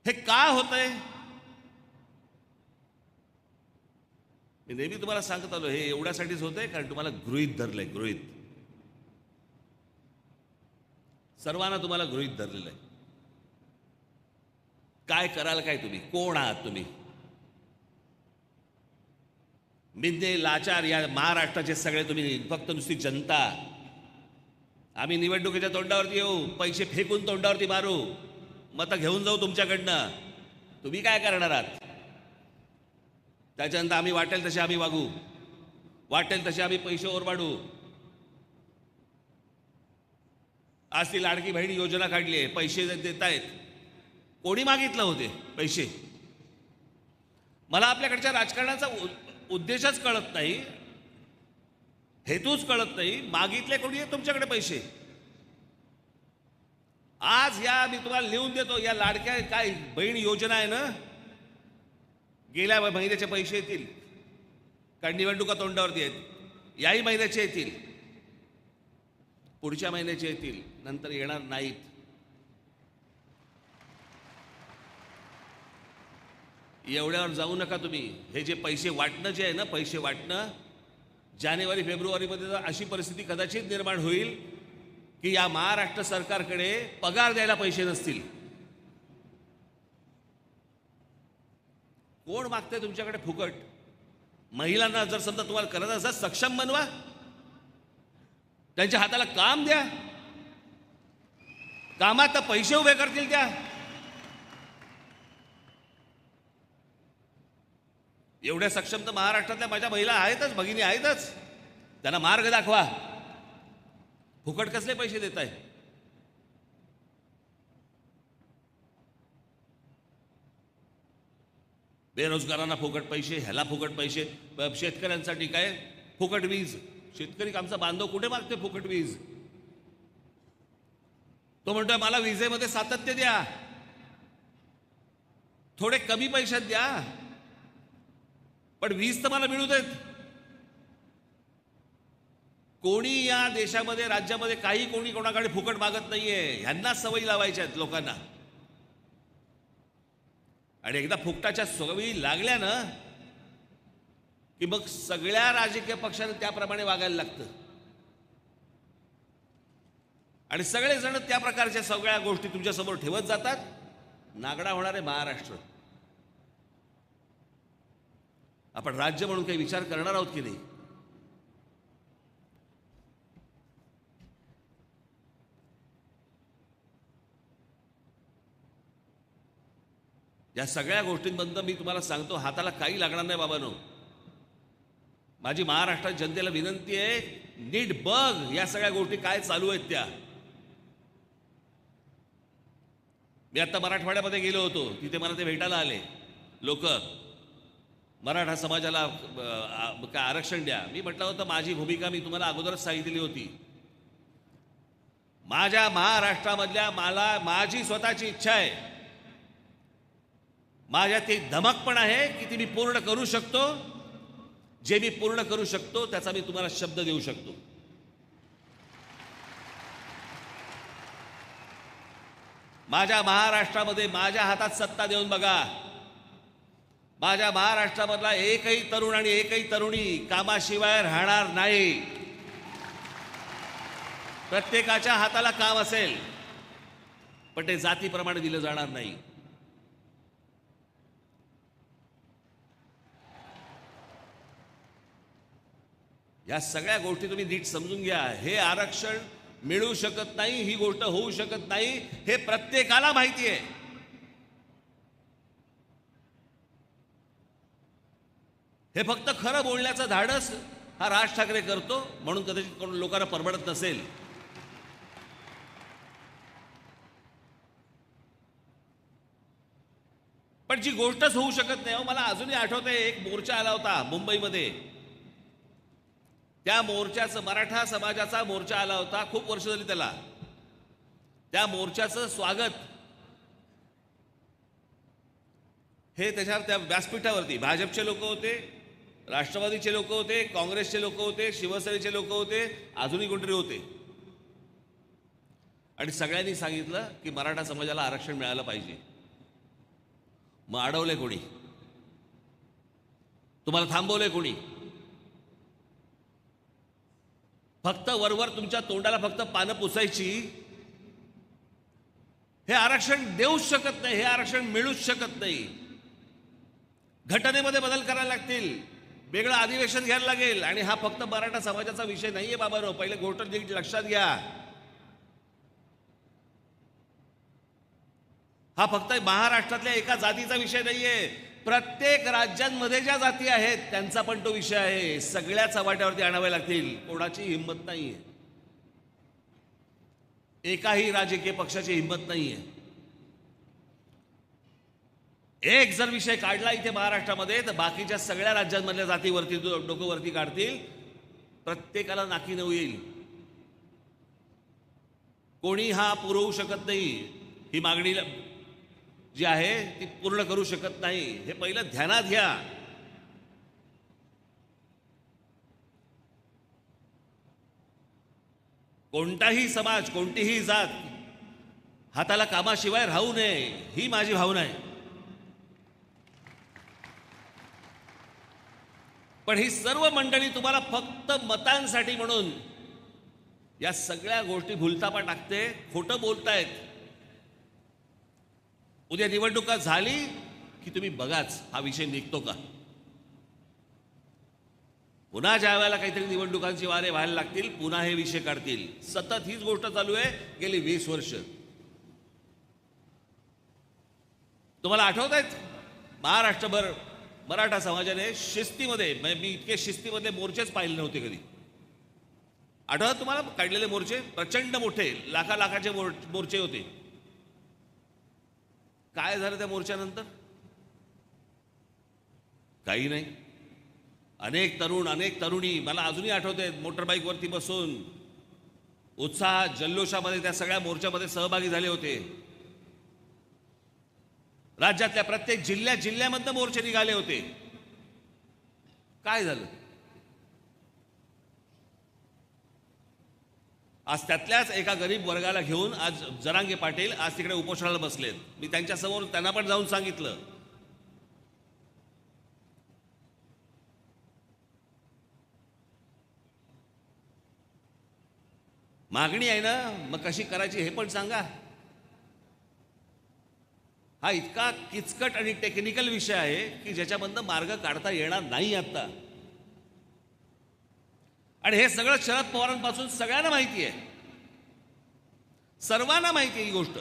हे का होतंय? मी नेहमी तुम्हाला सांगत आलो, हे एवढ्यासाठीच होतंय कारण तुम्हाला गृहीत धरलंय. गृहीत सर्वांना तुम्हाला गृहीत धरलेलं आहे. काय कराल काय तुम्ही? कोण आहात तुम्ही? मिंदे लाचार या महाराष्ट्राचे सगळे तुम्ही फक्त नुसती जनता. आम्ही निवडणुकीच्या तोंडावरती येऊ, पैसे फेकून तोंडावरती मारू, मतं घेऊन जाऊ तुमच्याकडनं. तुम्ही काय करणार आहात? त्याच्यानंतर आम्ही वाटेल तसे आम्ही वागू, वाटेल तसे आम्ही पैसे ओरबाडू. आज ती लाडकी बहीण योजना काढली आहे, पैसे देत आहेत. कोणी मागितलं होते पैसे? मला आपल्याकडच्या राजकारणाचा उद्देशच कळत नाही, हेतूच कळत नाही. मागितले कोणी आहे तुमच्याकडे पैसे? आज या मी तुम्हाला लिहून देतो, या लाडक्या काय बहीण योजना आहे ना, गेल्या महिन्याचे पैसे येतील, कारण निवडणुका तोंडावरती आहेत. याही महिन्याचे येतील, पुढच्या महिन्याचे येतील, नंतर येणार नाहीत. एवढ्यावर जाऊ नका तुम्ही. हे जे पैसे वाटणं जे आहे ना, पैसे वाटणं, जानेवारी फेब्रुवारीमध्ये जर अशी परिस्थिती कदाचित निर्माण होईल की या महाराष्ट्र सरकारकडे पगार द्यायला पैसे नसतील. कोण मागतंय तुमच्याकडे फुकट? महिलांना जर समजा तुम्हाला करायचं असं, सक्षम बनवा, त्यांच्या हाताला काम द्या, कामात तर पैसे उभे करतील त्या. एवढ्या सक्षम तर महाराष्ट्रातल्या माझ्या महिला आहेतच, भगिनी आहेतच. त्यांना मार्ग दाखवा. फुकट कसले पैसे देत आहे? बेरोजगारांना फुकट पैसे, ह्याला फुकट पैसे, शेतकऱ्यांसाठी काय फुकट वीज. शेतकरी आमचा बांधव कुठे मागते फुकट वीज? तो म्हणतोय मला विजेमध्ये सातत्य द्या, थोडे कमी पैशात द्या, पण वीज तर मला मिळू देत. कोणी या देशामध्ये, राज्यामध्ये काही कोणी कोणाकडे फुकट मागत नाहीये. ह्यांना सवयी लावायच्या आहेत लोकांना. आणि एकदा फुकटाच्या सवयी लागल्या ना की मग सगळ्या राजकीय पक्षांना त्याप्रमाणे वागायला लागतं. आणि सगळेजण त्या प्रकारच्या सगळ्या गोष्टी तुमच्यासमोर ठेवत जातात. नागडा होणार आहे महाराष्ट्र. आपण राज्य म्हणून काही विचार करणार आहोत की नाही? या सगळ्या गोष्टींबद्दल मी तुम्हाला सांगतो, हाताला काही लागणार नाही बाबांनो. माझी महाराष्ट्राच्या जनतेला विनंती आहे, नीट बघ या सगळ्या गोष्टी काय चालू आहेत त्या. मी आता मराठवाड्यामध्ये गेलो होतो, तिथे मला ते भेटायला आले लोक. मराठा समाजाला काय आरक्षण द्या. मी म्हटलं होतं माझी भूमिका मी तुम्हाला अगोदरच सांगितली होती. माझ्या महाराष्ट्रामधल्या माझी स्वतःची इच्छा आहे, माझ्यात ती धमक पण आहे की ती मी पूर्ण करू शकतो. जे मी पूर्ण करू शकतो त्याचा मी तुम्हाला शब्द देऊ शकतो. माझ्या महाराष्ट्रामध्ये माझ्या हातात सत्ता देऊन बघा. माझ्या महाराष्ट्रामधला एकही तरुण आणि एकही तरुणी कामाशिवाय राहणार नाही. प्रत्येकाच्या हाताला काम असेल, पण ते जातीप्रमाणे दिलं जाणार नाही. या सगळ्या गोष्टी तुम्ही नीट समजून घ्या. हे आरक्षण मिळू शकत नाही, ही गोष्ट होऊ शकत नाही, हे प्रत्येकाला माहिती आहे. हे फक्त खरं बोलण्याचं धाडस हा राज ठाकरे करतो, म्हणून कदाचित लोकांना परवडत नसेल. पण जी गोष्टच होऊ शकत नाही. मला अजूनही आठवतंय, एक मोर्चा आला होता मुंबईमध्ये. त्या मोर्चाचं, मराठा समाजाचा मोर्चा आला होता, खूप वर्ष झाली त्याला. त्या मोर्चाचं स्वागत हे त्याच्यावर त्या व्यासपीठावरती भाजपचे लोक होते, राष्ट्रवादीचे लोक होते, काँग्रेसचे लोक होते, शिवसेनेचे लोक होते, अजूनही कोणतरी होते. आणि सगळ्यांनी सांगितलं की मराठा समाजाला आरक्षण मिळालं पाहिजे. मग अडवले कोणी? तुम्हाला थांबवले कोणी? फक्त वरवर तुमच्या तोंडाला फक्त पानं पुसायची हे आरक्षण देऊच शकत नाही, हे आरक्षण मिळूच शकत नाही. घटनेमध्ये बदल करायला लागतील, वेगळं अधिवेशन घ्यायला लागेल. आणि हा फक्त मराठा समाजाचा विषय नाहीये बाबांनो, पहिले गोष्ट नीट लक्षात घ्या. हा फक्त महाराष्ट्रातल्या एका जातीचा विषय नाहीये, प्रत्येक राज्यांमध्ये ज्या जाती आहेत त्यांचा पण तो विषय आहे. सगळ्या चव्हाट्यावरती आणावे लागतील, कोणाची हिंमत नाहीये, एकाही राजकीय पक्षाची हिंमत नाहीये. एक जर विषय काढला इथे महाराष्ट्रामध्ये तर बाकीच्या सगळ्या राज्यांमधल्या जातीवरती डोकं वरती काढतील, प्रत्येकाला नाकी नऊ येईल. कोणी हा पुरवू शकत नाही, ही मागणी जी आहे ती पूर्ण करू शकत नाही, हे पहिलं ध्यानात घ्या. कोणताही समाज, कोणतीही जात हाताला कामाशिवाय राहू नये, ही माझी भावना आहे. पण ही सर्व मंडळी तुम्हाला फक्त मतांसाठी म्हणून या सगळ्या गोष्टी भुलतापा टाकते, खोटं बोलतायत. उद्या निवडणुका झाली की तुम्ही बघाच हा विषय निघतो का. पुन्हा ज्या वेळेला काहीतरी निवडणुकांची वारे व्हायला लागतील, पुन्हा हे विषय काढतील. सतत हीच गोष्ट चालू आहे गेली 20 वर्ष. तुम्हाला आठवत आहेत महाराष्ट्रभर मराठा समाजाने शिस्तीमध्ये, मी इतके शिस्तीमधले मोर्चेच पाहिले नव्हते कधी. आठवत तुम्हाला काढलेले मोर्चे प्रचंड मोठे, लाखाचे मोर्चे होते. काय झालं त्या मोर्चानंतर? काही नाही. अनेक तरुण, अनेक तरुणी मला अजूनही आठवते, मोटरबाईकवरती बसून उत्साहात, जल्लोषामध्ये त्या सगळ्या मोर्चामध्ये सहभागी झाले होते. राज्यातल्या प्रत्येक जिल्ह्यामधनं मोर्चे निघाले होते. काय झालं? आज त्यातल्याच एका गरीब वर्गाला घेऊन आज जरांगे पाटील आज तिकडे उपोषणाला बसलेत. मी त्यांच्यासमोर त्यांना पण जाऊन सांगितलं, मागणी आहे ना, मग कशी करायची हे पण सांगा. हा इतका किचकट आणि टेक्निकल विषय आहे की ज्याच्यामधनं मार्ग काढता येणार नाही आता. आणि हे सगळं शरद पवारांपासून सगळ्यांना माहिती आहे, सर्वांना माहिती आहे ही गोष्ट.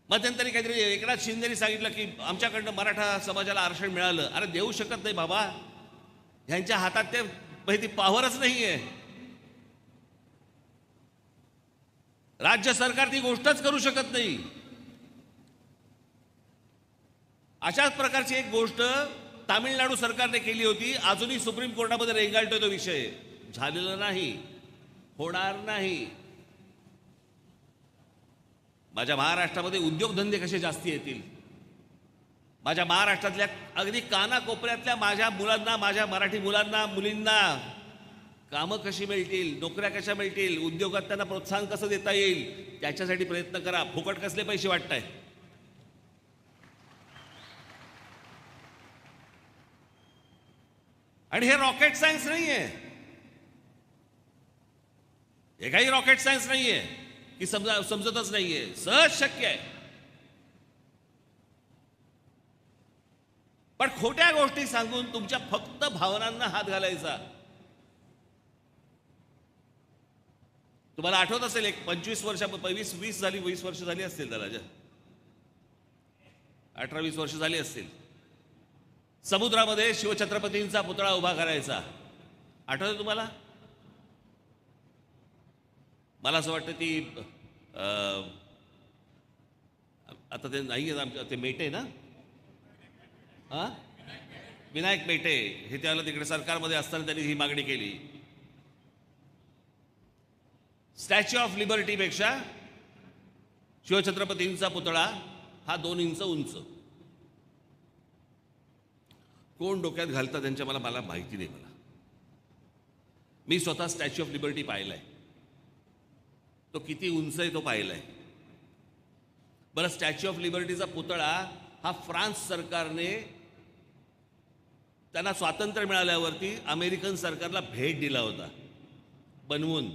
मध्यंतरी काहीतरी एकनाथ शिंदेनी सांगितलं की आमच्याकडनं मराठा समाजाला आरक्षण मिळालं. अरे देऊ शकत नाही बाबा, ह्यांच्या हातात ते ती पॉवरच नाहीये. राज्य सरकार ती गोष्टच करू शकत नाही. अशाच प्रकारची एक गोष्ट तामिळनाडू सरकारने केली होती, अजूनही सुप्रीम कोर्टामध्ये रेंगाळतोय तो विषय. झालेलं नाही, होणार नाही. माझ्या महाराष्ट्रामध्ये उद्योगधंदे कसे जास्ती येतील, माझ्या महाराष्ट्रातल्या अगदी कानाकोपऱ्यातल्या माझ्या मुलांना, माझ्या मराठी मुलांना, मुलींना कामं कशी मिळतील, नोकऱ्या कशा मिळतील, उद्योगात त्यांना प्रोत्साहन कसं देता येईल, त्याच्यासाठी प्रयत्न करा. फुकट कसले पैसे वाटताय? आणि हे रॉकेट सायन्स नाहीये, हे काही रॉकेट सायन्स नाहीये की समजतच नाहीये. सहज शक्य आहे. पण खोट्या गोष्टी सांगून तुमच्या फक्त भावनांना हात घालायचा. तुम्हाला आठवत असेल, एक 20 वर्ष झाली असतील त्याला, 18-20 वर्ष झाली असतील. समुद्रामध्ये शिवछत्रपतींचा पुतळा उभा करायचा, आठवतं तुम्हाला? मला असं वाटतं ती आता ते नाही आहेत आमच्या, ते मेटे ना, विनायक मेटे, हे त्याला तिकडे सरकारमध्ये असताना त्यांनी ही मागणी केली. स्टॅच्यू ऑफ लिबर्टीपेक्षा शिवछत्रपतींचा पुतळा हा 2 इंच उंच. कोण डोक्यात घालतं त्यांच्या मला माहिती नाही. मी स्वतः स्टॅच्यू ऑफ लिबर्टी पाहिलाय, तो किती उंच आहे तो पाहिलाय. बरं, स्टॅच्यू ऑफ लिबर्टीचा पुतळा हा फ्रान्स सरकारने त्यांना स्वातंत्र्य मिळाल्यावरती अमेरिकन सरकारला भेट दिला होता बनवून.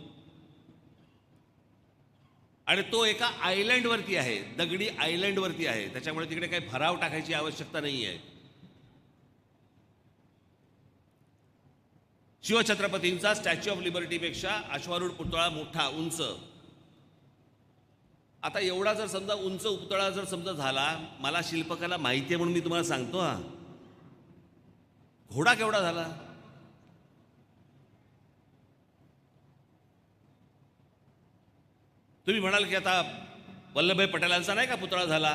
आणि तो एका आयलंडवरती आहे, दगडी आयलंडवरती आहे, त्याच्यामुळे तिकडे काही भराव टाकायची आवश्यकता नाही आहे. शिवछत्रपतींचा स्टॅच्यू ऑफ लिबर्टीपेक्षा अश्वारूढ पुतळा मोठा, उंच. आता एवढा जर समजा उंच पुतळा जर समजा झाला, मला शिल्पकला माहिती आहे म्हणून मी तुम्हाला सांगतो हा, घोडा केवढा झाला? तुम्ही म्हणाल की आता वल्लभभाई पटेलांचा नाही का पुतळा झाला,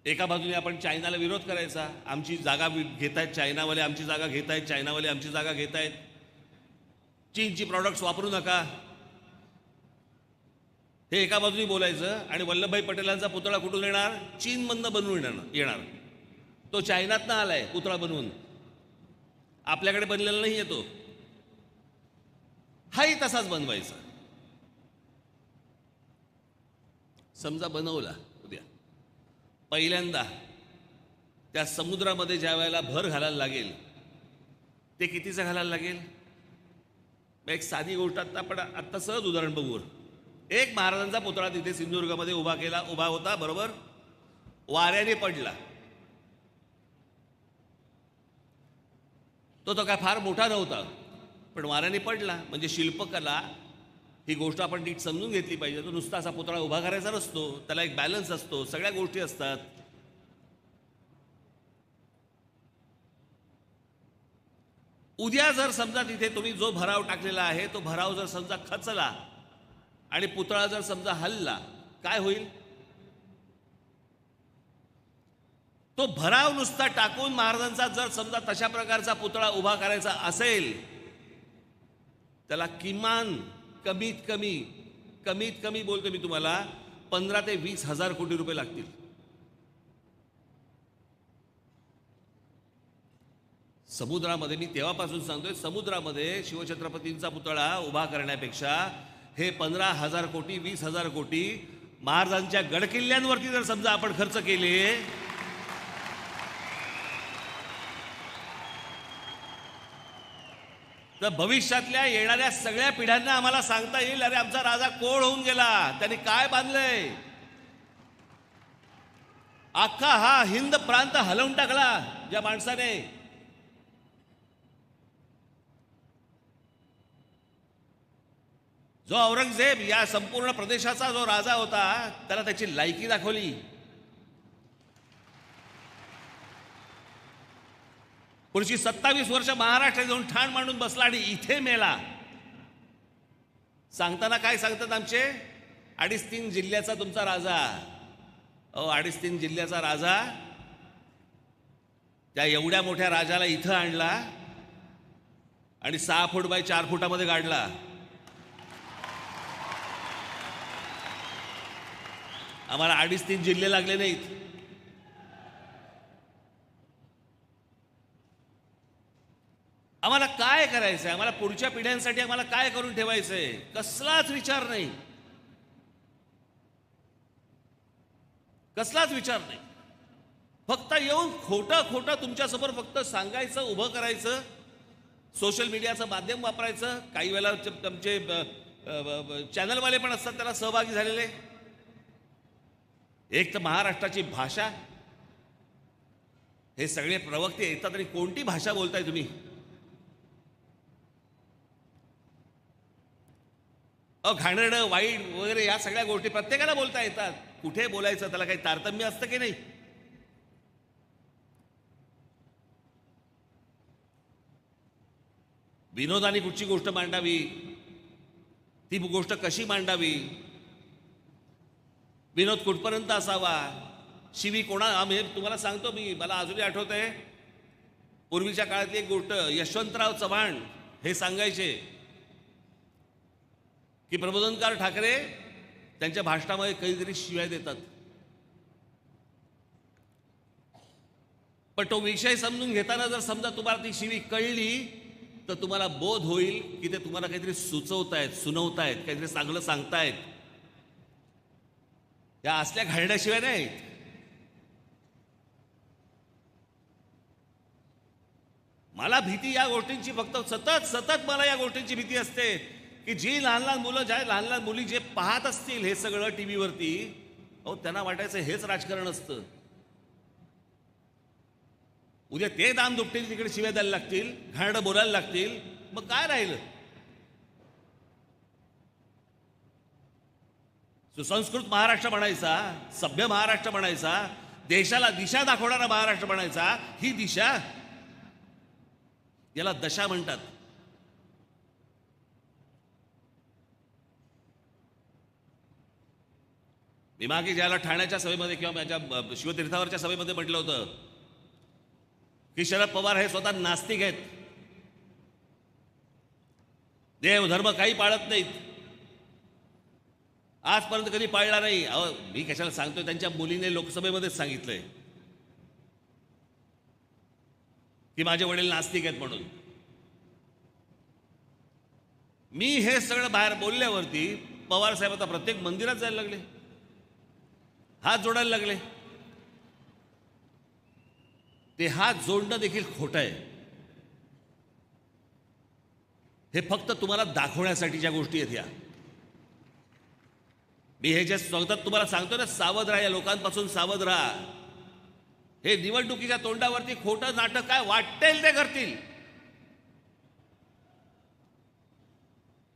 एका बाजूने आपण चायनाला विरोध करायचा, आमची जागा घेतायत चायनावाले, आमची जागा घेतायत चायनावाले, आमची जागा घेतायत, चीनची प्रॉडक्ट्स वापरू नका, हे एका बाजूने बोलायचं. आणि वल्लभभाई पटेलांचा पुतळा कुठून येणार? चीनमधनं बनवून येणार. तो चायनातनं आलाय पुतळा बनवून, आपल्याकडे बनलेला नाही येतो. हाही तसाच बनवायचा. समजा बनवला उद्या, पहिल्यांदा त्या समुद्रामध्ये ज्या वेळेला भर घालायला लागेल, ते कितीचं घालायला लागेल? एक साधी गोष्ट आता आपण आत्ता सहज उदाहरण बघू. एक महाराजांचा पुतळा तिथे सिंधुदुर्गामध्ये उभा होता, बरोबर, वाऱ्याने पडला. तो काय फार मोठा नव्हता, पण वाऱ्याने पडला. म्हणजे शिल्पकला ही गोष्ट आपण नीट समजून घेतली पाहिजे. तो नुसता असा पुतळा उभा करायचा नसतो, त्याला एक बॅलन्स असतो, सगळ्या गोष्टी असतात. उद्या जर समजा तिथे तुम्ही जो भराव टाकलेला आहे तो भराव जर समजा खचला आणि पुतळा जर समजा हलला, काय होईल? तो भराव नुसता टाकून महाराजांचा जर समजा तशा प्रकारचा पुतळा उभा करायचा असेल, त्याला किमान कमीत कमी बोलतो मी तुम्हाला 15 ते 20 हजार कोटी रुपये लागतील. समुद्रामध्ये, मी तेव्हापासून सांगतोय, समुद्रामध्ये शिवछत्रपतींचा पुतळा उभा करण्यापेक्षा हे 15,000 कोटी 20,000 कोटी महाराजांच्या गडकिल्ल्यांवरती जर समजा आपण खर्च केले, तर भविष्यातल्या येणाऱ्या सगळ्या पिढ्यांना आम्हाला सांगता येईल, अरे आमचा राजा कोण होऊन गेला, त्यांनी काय बांधलंय, अख्खा हा हिंद प्रांत हलवून टाकला ज्या माणसाने. जो औरंगजेब या संपूर्ण प्रदेशाचा जो राजा होता, त्याला त्याची लायकी दाखवली. पुढची 27 वर्ष महाराष्ट्रात जाऊन ठाण मांडून बसला आणि इथे मेला. सांगताना काय सांगतात आमचे, 2.5-3 जिल्ह्याचा तुमचा राजा. 2.5-3 जिल्ह्याचा राजा त्या एवढ्या मोठ्या राजाला इथं आणला आणि 6 फूट बाय 4 फुटामध्ये गाडला. आम्हाला 2.5-3 जिल्हे लागले नाहीत. आम्हाला काय करायचंय, आम्हाला पुढच्या पिढ्यांसाठी आम्हाला काय करून ठेवायचंय, कसलाच विचार नाही, कसलाच विचार नाही. फक्त येऊन खोटं तुमच्यासमोर फक्त सांगायचं, उभं करायचं, सोशल मीडियाचं माध्यम वापरायचं. काही वेळेला तुमचे चॅनलवाले पण असतात त्याला सहभागी झालेले. एक तर महाराष्ट्राची भाषा, हे सगळे प्रवक्ते येतात आणि कोणती भाषा बोलताय तुम्ही? घाणेरडं, वाईट वगैरे या सगळ्या गोष्टी प्रत्येकाला बोलता येतात. कुठे बोलायचं, त्याला काही तारतम्य असतं की नाही? विनोदाने कुठची गोष्ट मांडावी, ती गोष्ट कशी मांडावी, विनोद कुठपर्यंत असावा, शिवी कोणा, आम्ही तुम्हाला सांगतो, मला अजूनही आठवतंय पूर्वीच्या काळातली एक गोष्ट. यशवंतराव चव्हाण हे सांगायचे की प्रबोधनकार ठाकरे त्यांच्या भाषणामध्ये कधीतरी शिव्या देतात, पण तो विषय समजून घेताना जर समजा तुम्हाला ती शिवी कळली, तर तुम्हाला बोध होईल की ते तुम्हाला काहीतरी सुचवतायत, सुनवतायत, काहीतरी चांगलं सांगतायत. या असल्या घालण्याशिवाय नाहीत. मला भीती या गोष्टींची, फक्त सतत मला या गोष्टींची भीती असते की जी लहान लहान मुलं ज्या लहान लहान मुली जे पाहत असतील हे सगळं टीव्हीवरती, अहो त्यांना वाटायचं हेच राजकारण असतं. उद्या ते दाम दुपटील, तिकडे शिव्या द्यायला लागतील, घाणेरडं बोलायला लागतील, मग काय राहिलं? सुसंस्कृत महाराष्ट्र बनायचा, सभ्य महाराष्ट्र बनायचा, देशाला दिशा दाखवणारा महाराष्ट्र बनायचा. ही दिशा, याला दशा म्हणतात. मी मागे ज्याला ठाण्याच्या सभेमध्ये किंवा माझ्या शिवतीर्थावरच्या सभेमध्ये म्हटलं होतं की शरद पवार हे स्वतः नास्तिक आहेत, देव धर्म काही पाळत नाहीत, आजपर्यंत कधी पाळला नाही. अहो मी कशाला सांगतोय, त्यांच्या मुलीने लोकसभेमध्येच सांगितलंय की माझे वडील नास्तिक आहेत म्हणून. मी हे सगळं बाहेर बोलल्यावरती पवार साहेब आता प्रत्येक मंदिरात जायला लागले, हात जोडायला लागले. ते हात जोडणं देखील खोटं आहे. हे फक्त तुम्हाला दाखवण्यासाठीच्या गोष्टी आहेत या. मी हे जे सतत तुम्हाला सांगतो ना, सावध राहा, या लोकांपासून सावध राहा. हे निवडणुकीच्या तोंडावरती खोटं नाटक काय वाटेल ते करतील.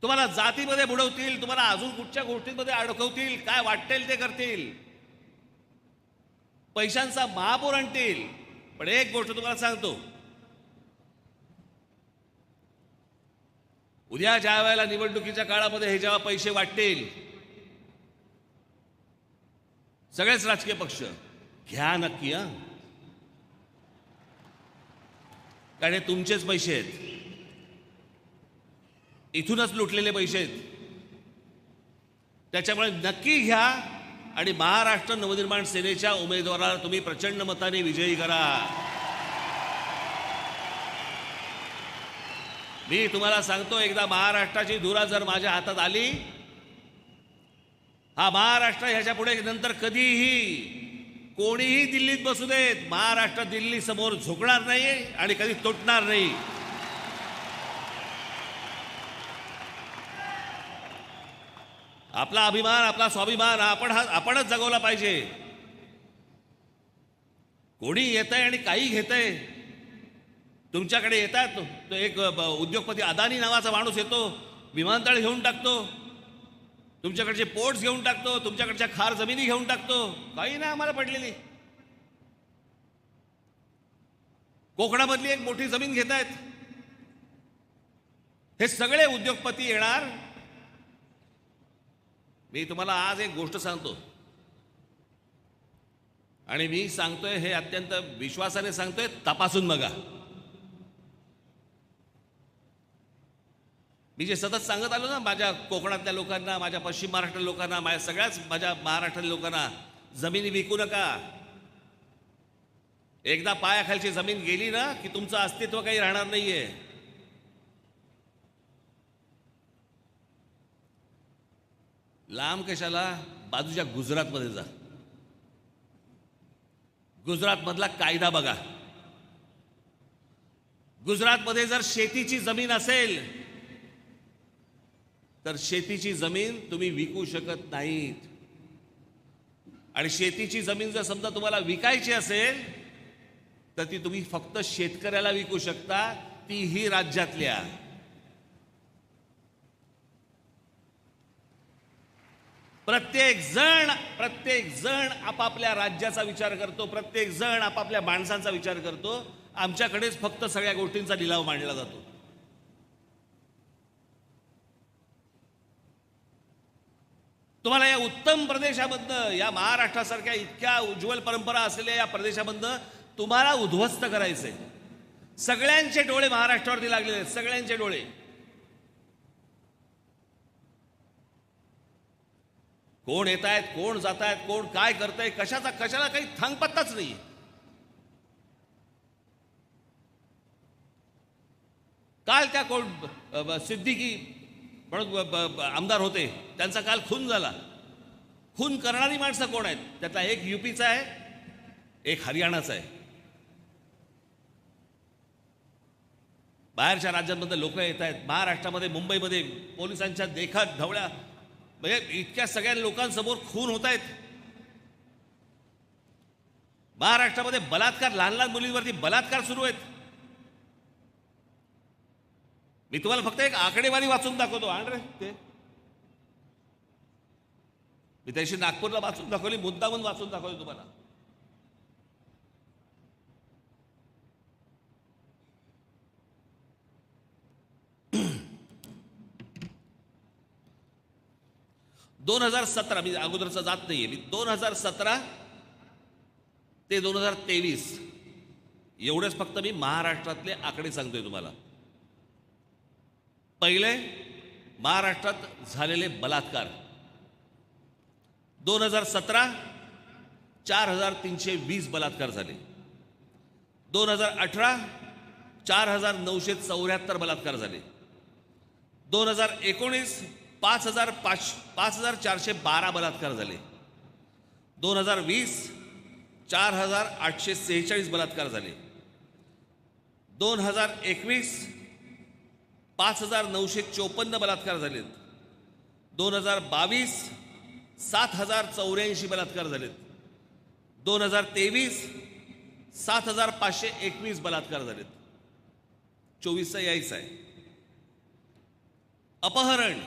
तुम्हाला जातीमध्ये बुडवतील, तुम्हाला अजून कुठच्या गोष्टींमध्ये अडकवतील, काय वाटेल ते करतील, पैशांचा महापूर आणतील. पण एक गोष्ट तुम्हाला सांगतो, उद्या ज्या वेळेला निवडणुकीच्या काळामध्ये हे जेव्हा पैसे वाटतील, सगळेच राजकीय पक्ष घ्या नक्की हा, कारण हे तुमचेच पैसे आहेत, इथूनच लुटलेले पैसे आहेत. त्याच्यामुळे नक्की घ्या आणि महाराष्ट्र नवनिर्माण सेनेच्या उमेदवाराला तुम्ही प्रचंड मताने विजयी करा. मी तुम्हाला सांगतो, एकदा महाराष्ट्राची धुरा जर माझ्या हातात आली, हा महाराष्ट्र ह्याच्या पुढे नंतर कधीही कोणीही दिल्लीत बसू देत, महाराष्ट्र दिल्ली समोर झुकणार नाही आणि कधी तुटणार नाही. आपला अभिमान, आपला स्वाभिमान आपणच जगवला पाहिजे. कोणी येतंय आणि काही घेतंय. तुमच्याकडे येतात, तो एक उद्योगपती अदानी नावाचा माणूस येतो, विमानतळ घेऊन टाकतो, तुमच्याकडचे पोर्ट्स घेऊन टाकतो, तुमच्याकडच्या खार जमिनी घेऊन टाकतो. काही नाही आम्हाला पडलेली. कोकणामधली एक मोठी जमीन घेत आहेत. हे सगळे उद्योगपती येणार. मी तुम्हाला आज एक गोष्ट सांगतो आणि मी सांगतोय हे अत्यंत विश्वासाने सांगतोय, तपासून बघा. मी जे सतत सांगत आलो ना, माझ्या कोकणातल्या लोकांना, माझ्या पश्चिम महाराष्ट्र लोकांना, माझ्या सगळ्याच माझ्या महाराष्ट्रातल्या लोकांना, जमिनी विकू नका. एकदा पायाखालची जमीन गेली ना की तुमचं अस्तित्व काही राहणार नाहीये. लांब कशाला, बाजूच्या गुजरातमध्ये जा. गुजरातमधला कायदा बघा. गुजरातमध्ये जर शेतीची जमीन असेल तर शेतीची जमीन तुम्ही विकू शकत नाहीत. आणि शेतीची जमीन जर समजा तुम्हाला विकायची असेल तर ती तुम्ही फक्त शेतकऱ्याला विकू शकता, तीही राज्यातल्या. प्रत्येक जण आपापल्या राज्याचा विचार करतो, प्रत्येक जण आपापल्या माणसांचा विचार करतो. आमच्याकडेच फक्त सगळ्या गोष्टींचा लिलाव मांडला जातो. तुम्हाला या उत्तम प्रदेशामधनं, या महाराष्ट्रासारख्या इतक्या उज्ज्वल परंपरा असलेल्या या प्रदेशामधनं तुम्हाला उद्ध्वस्त करायचंय. सगळ्यांचे डोळे महाराष्ट्रावरती लागलेले आहेत, सगळ्यांचे डोळे. कोण येत आहेत, कोण जात आहेत, कोण काय करतंय, कशाला काही थांगपत्ताच नाही. काल त्या कोण सिद्दीकी म्हणून आमदार होते, त्यांचा काल खून झाला. खून करणारी माणसं कोण आहेत? त्यातला एक यूपीचा आहे, एक हरियाणाचा आहे. बाहेरच्या राज्यांमध्ये लोक येत आहेत, महाराष्ट्रामध्ये मुंबईमध्ये पोलिसांच्या देखत ढवळ्या, म्हणजे इतक्या सगळ्या लोकांसमोर खून होत आहेत. महाराष्ट्रामध्ये बलात्कार, लहान लहान मुलींवरती बलात्कार सुरू आहेत. मी तुम्हाला फक्त एक आकडेवारी वाचून दाखवतो. आण रे ते, मी त्याशी नागपूरला वाचून दाखवली, मुद्दामून वाचून दाखवली तुम्हाला. दोन 2017, मी अगोदरचा जात नाहीये, मी 2017 ते 2023 एवढेच फक्त मी महाराष्ट्रातले आकडे सांगतोय तुम्हाला. पहिले, महाराष्ट्रात झालेले बलात्कार 2017 4320 बलात्कार झाले. 2018 4974 बलात्कार झाले. 2019 5412 बलात्कार झाले. 2020 4846 बलात्कार झाले. 2021 5954 बलात्कार झालेत. 2022 7084 बलात्कार झालेत. 2023 7521 बलात्कार झालेत. 24चा यायचा आहे. अपहरण,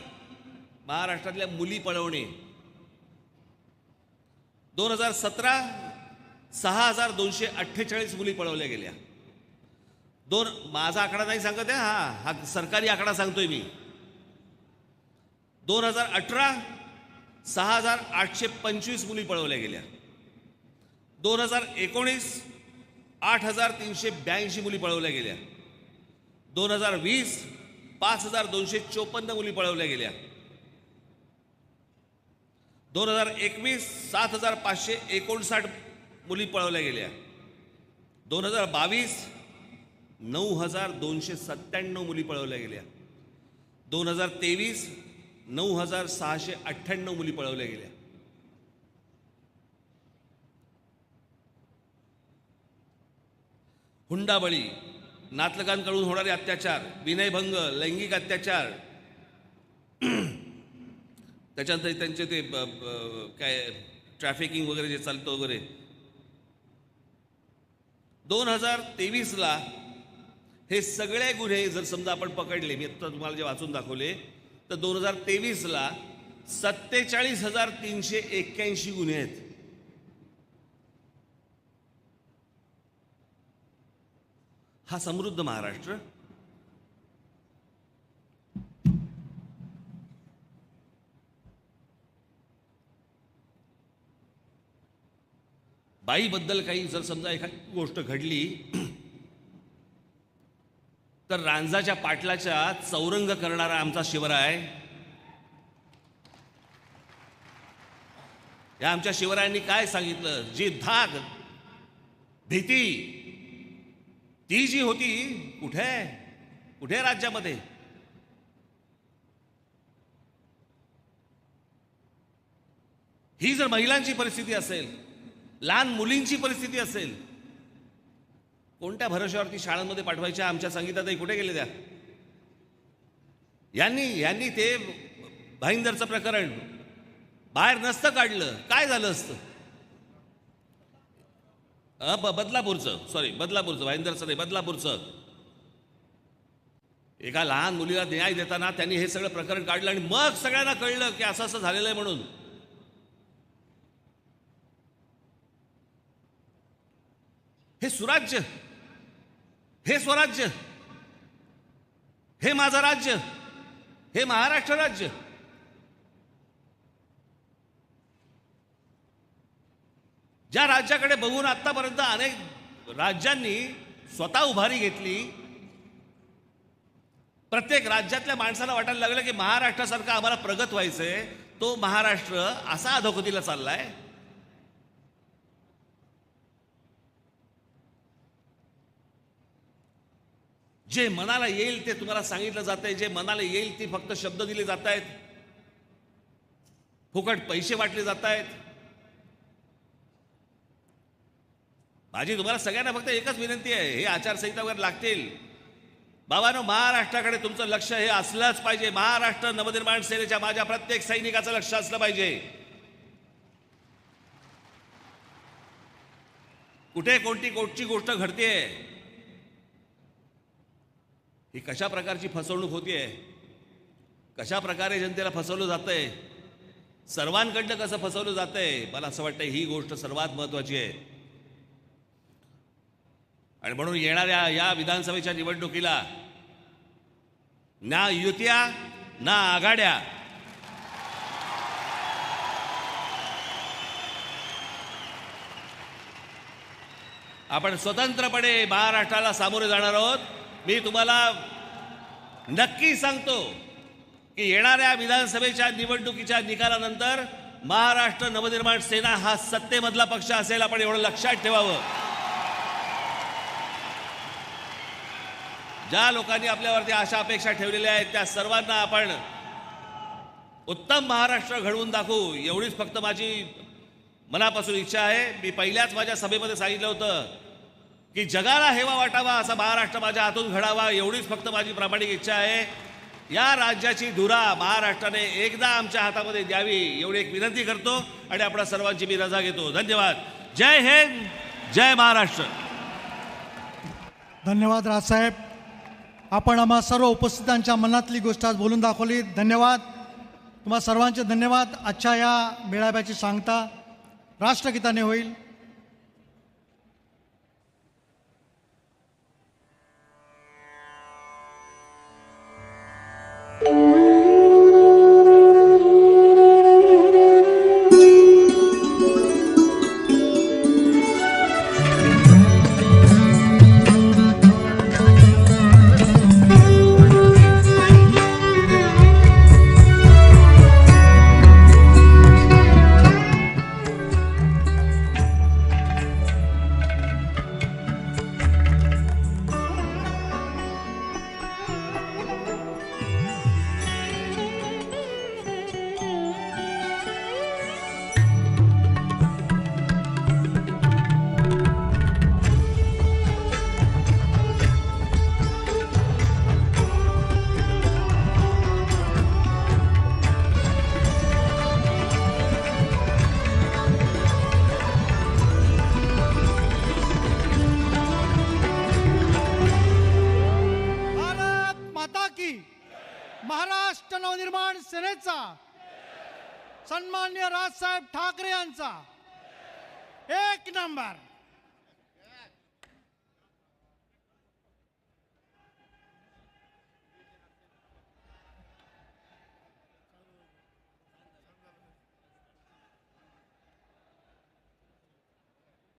महाराष्ट्रातल्या मुली पळवणे, 2017 6248 मुली पळवल्या गेल्या. माझा आकडा नाही सांगत आहे, हा सरकारी आकडा सांगतोय मी. 2018 6825 मुली पळवल्या गेल्या. 2019 8382 मुली पळवल्या गेल्या. 2020 5254 मुली पळवल्या गेल्या. 2021 7559 मुली पळवल्या गेल्या. 2022 9297 मुली पळवल्या गेल्या. 2023 9698 मुली पळवल्या गेल्या. हुंडाबळी, नातलगांकडून होणारे अत्याचार, विनयभंग, लैंगिक अत्याचार, त्याच्यानंतर त्यांचे ते काय ट्रॅफिकिंग वगैरे जे चालतं वगैरे. 2023ला हे सगळे गुन्हे जर समजा आपण पकडले, मी आता तुम्हाला जे वाचून दाखवले, तर 2023ला 47,381 गुन्हे आहेत. हा समृद्ध महाराष्ट्र. बाईबद्दल काही जर समजा एखादी गोष्ट घडली तर रांजाच्या पाटलाच्या चौरंग करणारा आमचा शिवराय, या आमच्या शिवरायांनी काय सांगितलं? जी धाक, भीती, ती जी होती कुठे राज्यामध्ये? ही जर महिलांची परिस्थिती असेल, लहान मुलींची परिस्थिती असेल, कोणत्या भरोश्यावरती शाळांमध्ये पाठवायच्या आमच्या संगीताताई कुठे गेले त्या? यांनी ते भाईंदरचं प्रकरण बाहेर नसतं काढलं, काय झालं असतं? बदलापूरचं, भाईंदरचं नाही, बदलापूरचं. एका लहान मुलीला न्याय देताना त्यांनी हे सगळं प्रकरण काढलं आणि मग सगळ्यांना कळलं की असं असं झालेलं आहे म्हणून. हे सुराज्य, हे स्वराज्य, हे माझं राज्य, हे महाराष्ट्र राज्य. ज्या राज्याकडे बघून आतापर्यंत अनेक राज्यांनी स्वतः उभारी घेतली, प्रत्येक राज्यातल्या माणसाला वाटायला लागलं की महाराष्ट्रासारखा आम्हाला प्रगत व्हायचंय, तो महाराष्ट्र असा अधोगतीला चाललाय. जे मनाला येईल ते तुम्हाला सांगितलं जात आहे, जे मनाला येईल ते फक्त शब्द दिले जात आहेत, फुकट पैसे वाटले जात आहेत. माझी तुम्हाला सगळ्यांना फक्त एकच विनंती आहे, हे आचारसंहिता वगैरे लागतील, बाबांनो, महाराष्ट्राकडे तुमचं लक्ष हे असलंच पाहिजे. महाराष्ट्र नवनिर्माण सेनेच्या माझ्या प्रत्येक सैनिकाचं लक्ष असलं पाहिजे. कुठे कोणती गोष्ट घडतेय, ही कशा प्रकारची फसवणूक होतीये, कशा प्रकारे जनतेला फसवलं जातंय, सर्वांकडनं कसं फसवलं जातंय, मला असं वाटतं ही गोष्ट सर्वात महत्वाची आहे. आणि म्हणून येणाऱ्या या विधानसभेच्या निवडणुकीला ना युत्या ना आघाड्या, आपण स्वतंत्रपणे महाराष्ट्राला सामोरे जाणार आहोत. मी तुम्हाला नक्की सांगतो की येणाऱ्या विधानसभेच्या निवडणुकीच्या निकालानंतर महाराष्ट्र नवनिर्माण सेना हा सत्तेमधला पक्ष असेल. आपण एवढं लक्षात ठेवावं. ज्या लोकांनी आपल्यावरती आशा अपेक्षा ठेवलेल्या आहेत त्या सर्वांना आपण उत्तम महाराष्ट्र घडवून दाखवू, एवढीच फक्त माझी मनापासून इच्छा आहे. मी पहिल्याच माझ्या सभेमध्ये सांगितलं होतं की जगाला हेवा वाटावा असा महाराष्ट्र माझ्या हातून घडावा, एवढीच फक्त माझी प्रामाणिक इच्छा आहे. या राज्याची धुरा महाराष्ट्राने एकदा आमच्या हातामध्ये द्यावी एवढी एक विनंती करतो आणि आपल्या सर्वांची मी रजा घेतो. धन्यवाद. जय हिंद, जय महाराष्ट्र. धन्यवाद राजसाहेब. आपण आम्हा सर्व उपस्थितांच्या मनातली गोष्ट आज बोलून दाखवली. धन्यवाद. तुम्हा सर्वांचे धन्यवाद. आजच्या या मेळाव्याची सांगता राष्ट्रगीताने होईल. महाराष्ट्र नवनिर्माण सेनेचा सन्माननीय राजसाहेब ठाकरे यांचा 1 नंबर.